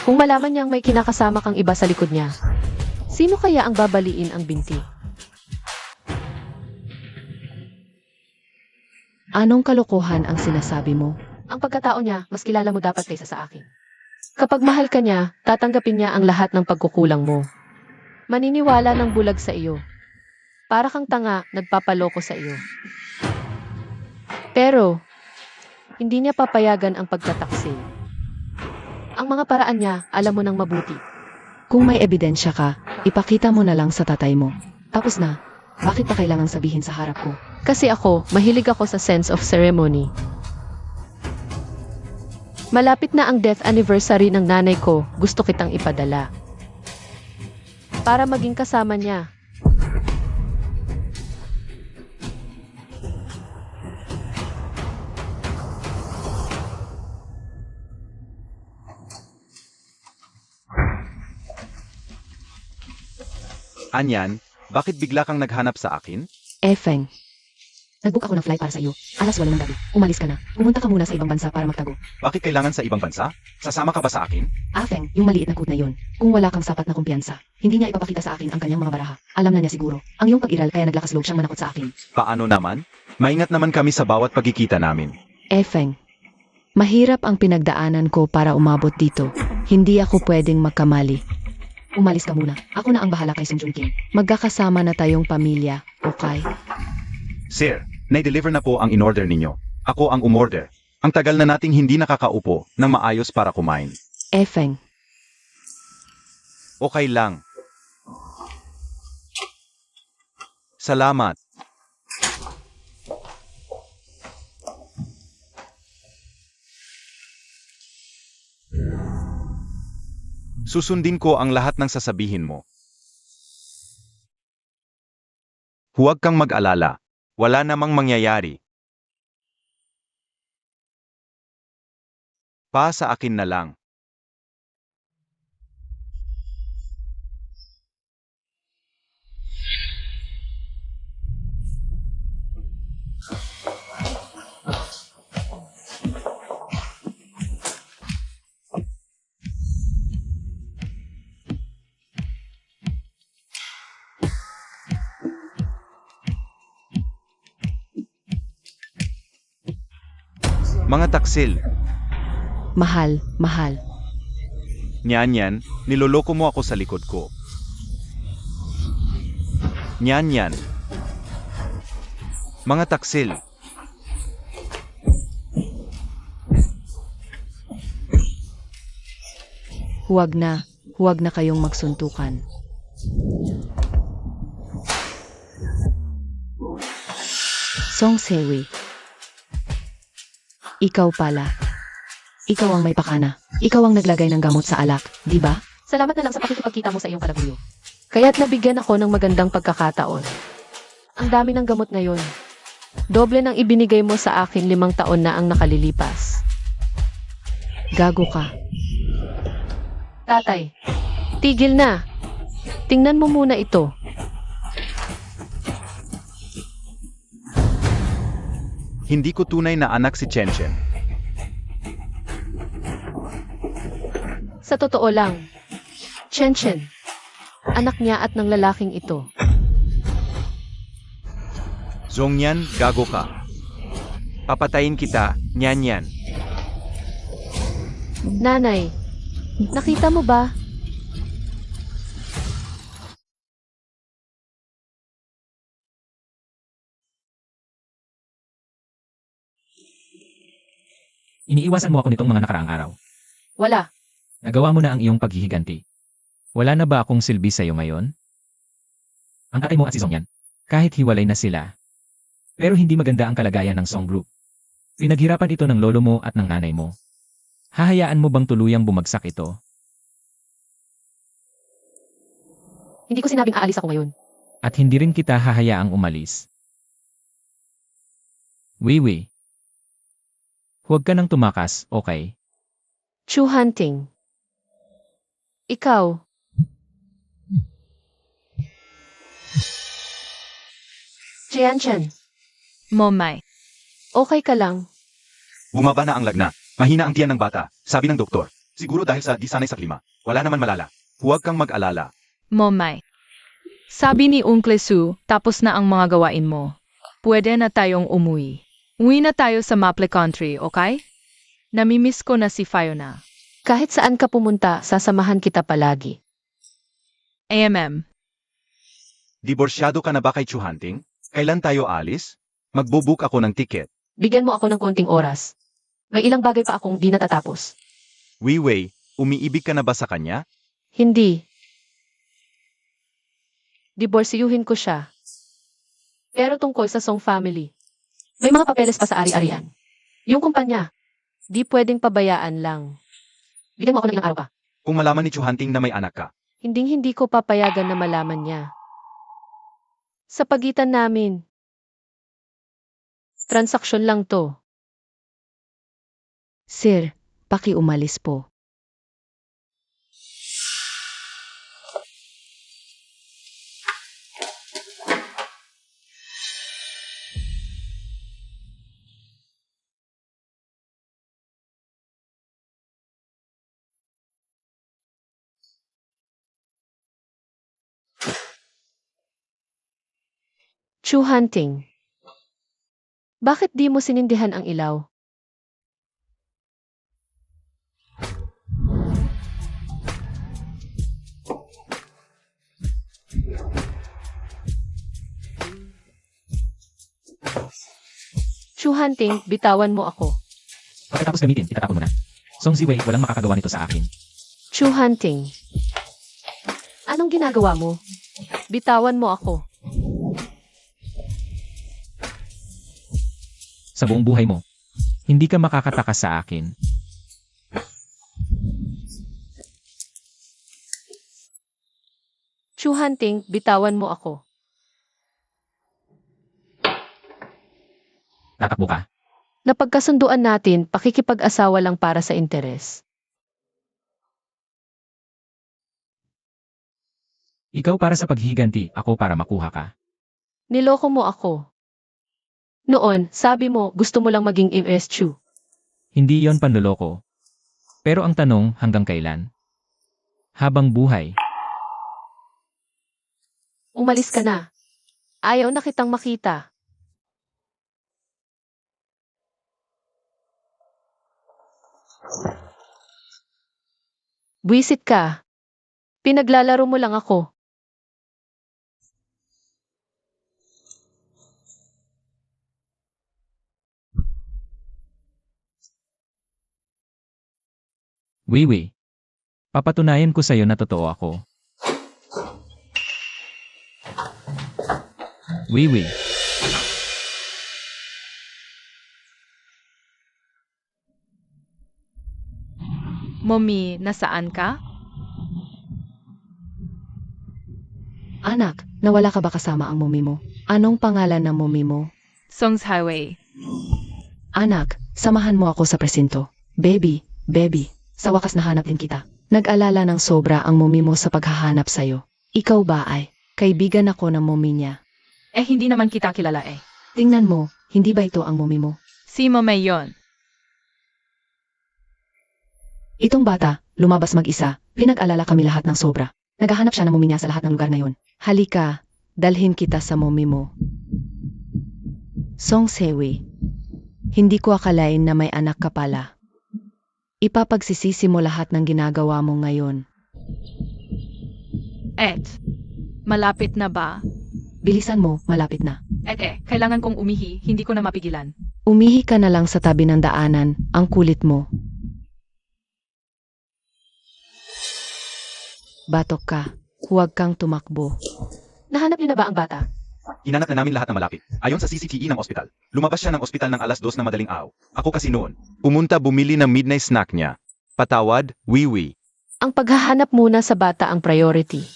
Kung malaman niyang may kinakasama kang iba sa likod niya, sino kaya ang babaliin ang binti? Anong kalokohan ang sinasabi mo? Ang pagkatao niya, mas kilala mo dapat kaysa sa akin. Kapag mahal ka niya, tatanggapin niya ang lahat ng pagkukulang mo. Maniniwala ng bulag sa iyo. Para kang tanga, nagpapaloko sa iyo. Pero, hindi niya papayagan ang pagtataksil. Ang mga paraan niya, alam mo nang mabuti. Kung may ebidensya ka, ipakita mo na lang sa tatay mo. Tapos na, bakit pa kailangan sabihin sa harap ko? Kasi ako, mahilig ako sa sense of ceremony. Malapit na ang death anniversary ng nanay ko, gusto kitang ipadala. Para maging kasama niya. Anyan, bakit bigla kang naghanap sa akin? Feng. Nag-book ako ng flight para sa iyo. 8:00 ng gabi. Umalis ka na. Pumunta ka muna sa ibang bansa para magtago. Bakit kailangan sa ibang bansa? Sasama ka ba sa akin? Feng, yung maliit na code na yun. Kung wala kang sapat na kumpiyansa, hindi niya ipapakita sa akin ang kanyang mga baraha. Alam na niya siguro. Ang iyong pag-iral kaya naglakas loob siyang manakot sa akin. Paano naman? Maingat naman kami sa bawat pagkikita namin. Feng. Mahirap ang pinagdaanan ko para umabot dito. Hindi ako pwedeng magkamali. Umalis ka muna. Ako na ang bahala kay Song Joong Kim. Magkakasama na tayong pamilya, okay? Sir, na-deliver na po ang in-order ninyo. Ako ang umorder. Ang tagal na nating hindi nakakaupo ng maayos para kumain. Feng. Okay lang. Salamat. Susundin ko ang lahat ng sasabihin mo. Huwag kang mag-alala. Wala namang mangyayari. Pa sa akin na lang. Mga taksil, Mahal, mahal. Nyan, niloloko mo ako sa likod ko. Nyan. Mga taksil, Huwag na kayong magsuntukan. Song Sewi. Ikaw pala. Ikaw ang may pakana. Ikaw ang naglagay ng gamot sa alak, di ba? Salamat na lang sa pakikipagkita mo sa iyong kalaguyo. Kaya't nabigyan ako ng magandang pagkakataon. Ang dami ng gamot ngayon. Doble ng ibinigay mo sa akin 5 taon na ang nakalilipas. Gago ka. Tatay, tigil na. Tingnan mo muna ito. hindi ko tunay na anak si Chenchen. Sa totoo lang, Chen, anak niya at ng lalaking ito. Zongyan, gago ka. Papatayin kita, nyan. Nanay, nakita mo ba? Iniiwasan mo ako nitong mga nakaraang araw. Wala. Nagawa mo na ang iyong paghihiganti. Wala na ba akong silbi sa'yo ngayon? Ang tatay mo at si Zongyan, kahit hiwalay na sila. Pero hindi maganda ang kalagayan ng Song Group. Pinaghirapan ito ng lolo mo at ng nanay mo. Hahayaan mo bang tuluyang bumagsak ito? Hindi ko sinabing aalis ako ngayon. At hindi rin kita hahayaang umalis. Wiwi. Huwag ka nang tumakas, okay? Chu Hunting. Ikaw. Chen, Momay. okay ka lang? Bumaba na ang lagnat. Mahina ang tiyan ng bata, sabi ng doktor. Siguro dahil sa di sanay sa klima. Wala naman malala. Huwag kang mag-alala. Momay. Sabi ni Uncle Su, tapos na ang mga gawain mo. Pwede na tayong umuwi. Uwi na tayo sa Maple Country, okay? Namimiss ko na si Fiona. Kahit saan ka pumunta, sasamahan kita palagi. AMM. Diborsyado ka na ba kay Chu Hunting? Kailan tayo alis? Magbubook ako ng ticket. Bigyan mo ako ng konting oras. May ilang bagay pa akong di natatapos. Weiwei, umiibig ka na ba sa kanya? Hindi. Diborsiyuhin ko siya. Pero tungkol sa Song family. May mga papeles pa sa ari-arian. Yung kumpanya, di pwedeng pabayaan lang. Bigyan mo ako ng ilang araw pa. Kung malaman ni Chu Hunting na may anak ka, Hinding-hindi ko papayagan na malaman niya. Sa pagitan namin. Transaksyon lang to. Sir, pakiumalis po. Chu Hunting. Bakit di mo sinindihan ang ilaw? Chu Hunting, bitawan mo ako. Pagkatapos gamitin, itatapon mo na. Song Ziwei, walang makakagawa nito sa akin. Chu Hunting. Anong ginagawa mo? Bitawan mo ako. Sa buong buhay mo, hindi ka makakatakas sa akin. Chu Hunting, bitawan mo ako. Tatakbo ka. Napagkasunduan natin, pakikipag-asawa lang para sa interes. Ikaw para sa paghiganti, ako para makuha ka. Niloko mo ako. Noon, sabi mo, gusto mo lang maging MSU. Hindi yon panloloko. Pero ang tanong, hanggang kailan? Habang buhay. Umalis ka na. Ayaw na kitang makita. Buwisit ka. Pinaglalaro mo lang ako. Wiwi. Papatunayan ko sa'yo na totoo ako. Wiwi. Mommy, nasaan ka? Anak, nawala ka ba kasama ang mumi mo? Anong pangalan ng mumi mo? Songs Highway. Anak, samahan mo ako sa presinto. Baby, sa wakas nahanap din kita. Nag-alala ng sobra ang mumi mo sa paghahanap sa'yo. Ikaw ba ay kaibigan ako ng mumi niya? Eh, hindi naman kita kilala eh. Tingnan mo, hindi ba ito ang mumi mo? Si Momay yon. Itong bata, lumabas mag-isa, pinag-alala kami lahat ng sobra. Naghahanap siya ng mumi niya sa lahat ng lugar na yun. Halika, dalhin kita sa mumi mo. Song Sewi, hindi ko akalain na may anak ka pala. Ipapagsisisi mo lahat ng ginagawa mo ngayon. Malapit na ba? Bilisan mo, malapit na. Kailangan kong umihi, hindi ko na mapigilan. Umihi ka na lang sa tabi ng daanan, ang kulit mo. Batok ka, huwag kang tumakbo. Nahanap niyo na ba ang bata? Hinanap na namin lahat ng malapit. Ayon sa CCTV ng ospital. Lumabas siya ng ospital ng alas 2 na madaling araw. Ako kasi noon. Pumunta bumili ng midnight snack niya. Patawad, wiwi. Ang paghahanap muna sa bata ang priority.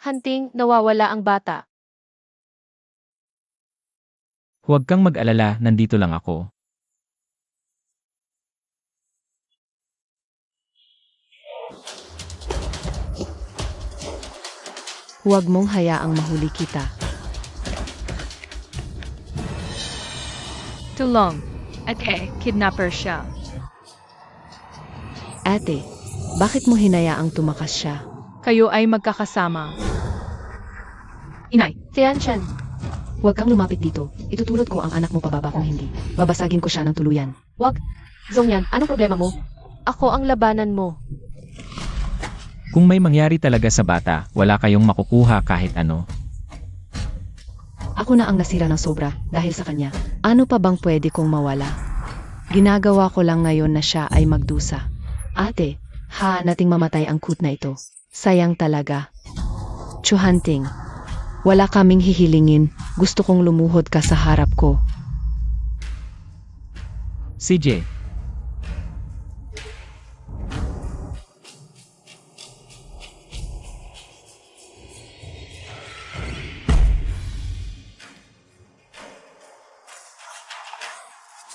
Hunting, nawawala ang bata. Huwag kang mag-alala, nandito lang ako. Huwag mong hayaang mahuli kita. Tulong. Kidnapper siya. Ate, bakit mo hinayaang tumakas siya? Kayo ay magkakasama. Inay, Tianshan. Huwag kang lumapit dito. Itutulot ko ang anak mo pababa kung hindi. Babasagin ko siya ng tuluyan. Zongyan, anong problema mo? Ako ang labanan mo. Kung may mangyari talaga sa bata, wala kayong makukuha kahit ano. Ako na ang nasira ng sobra dahil sa kanya. Ano pa bang pwede kong mawala? Ginagawa ko lang ngayon na siya ay magdusa. Ate, nating mamatay ang kut na ito. Sayang talaga. Chuhanting, wala kaming hihilingin. Gusto kong lumuhod ka sa harap ko. CJ,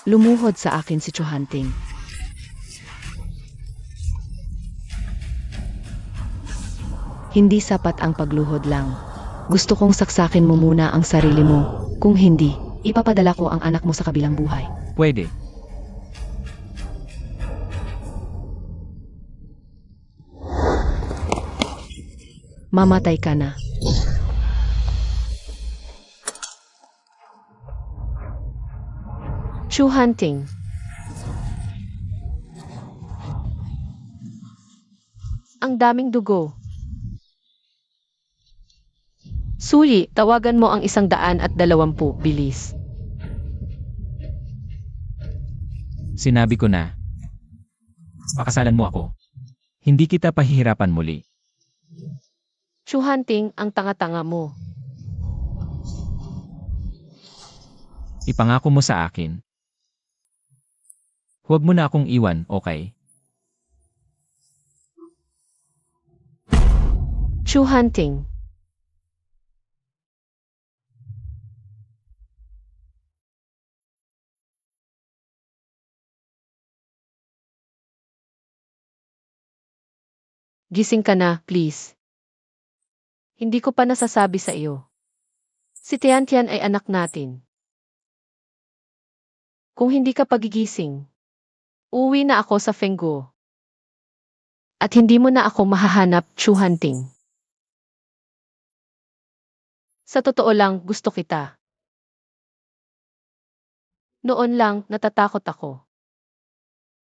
Lumuhod sa akin si Chuhanting. Hindi sapat ang pagluhod lang. Gusto kong saksakin mo muna ang sarili mo. Kung hindi, ipapadala ko ang anak mo sa kabilang buhay. pwede. Mamatay ka na. Chuhanting. Ang daming dugo. Suli, tawagan mo ang 120, bilis. Sinabi ko na. Pakasalan mo ako. Hindi kita pahihirapan muli. Chuhanting, ang tanga-tanga mo. Ipangako mo sa akin. Huwag mo na akong iwan, okay? Chuhanting. Gising ka na, please. Hindi ko pa nasasabi sa iyo. Si Tian ay anak natin. Kung hindi ka pagigising, uwi na ako sa Fengguo. At hindi mo na ako mahahanap, Chu Hunting. Sa totoo lang, gusto kita. Noon lang, natatakot ako.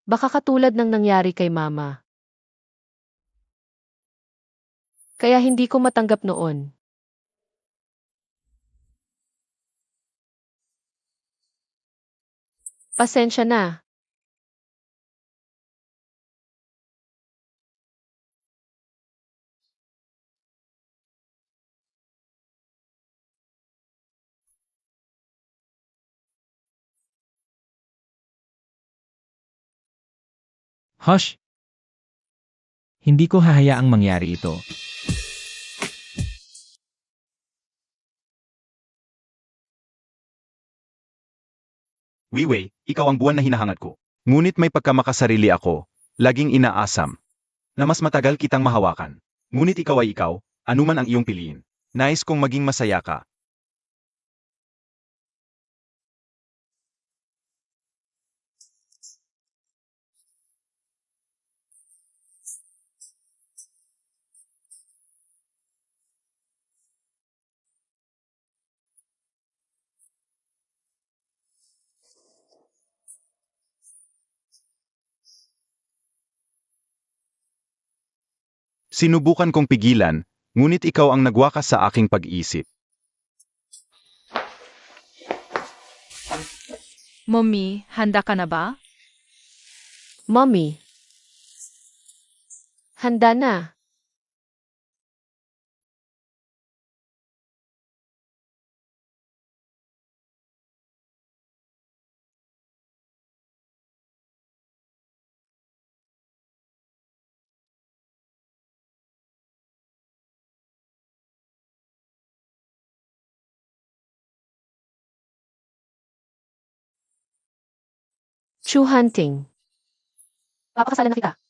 Baka katulad ng nangyari kay Mama. Kaya hindi ko matanggap noon. Pasensya na. Hush! Hindi ko hahayaang mangyari ito. Weiwei, ikaw ang buwan na hinahangad ko. Ngunit may pagkamakasarili ako, laging inaasam, na mas matagal kitang mahawakan. Ngunit ikaw ay ikaw, anuman ang iyong piliin. Nais kong maging masaya ka. Sinubukan kong pigilan, ngunit ikaw ang nagwakas sa aking pag-iisip. Mommy, handa ka na ba? Mommy. Handa na. Chu Hunting. Papakasalan na kita.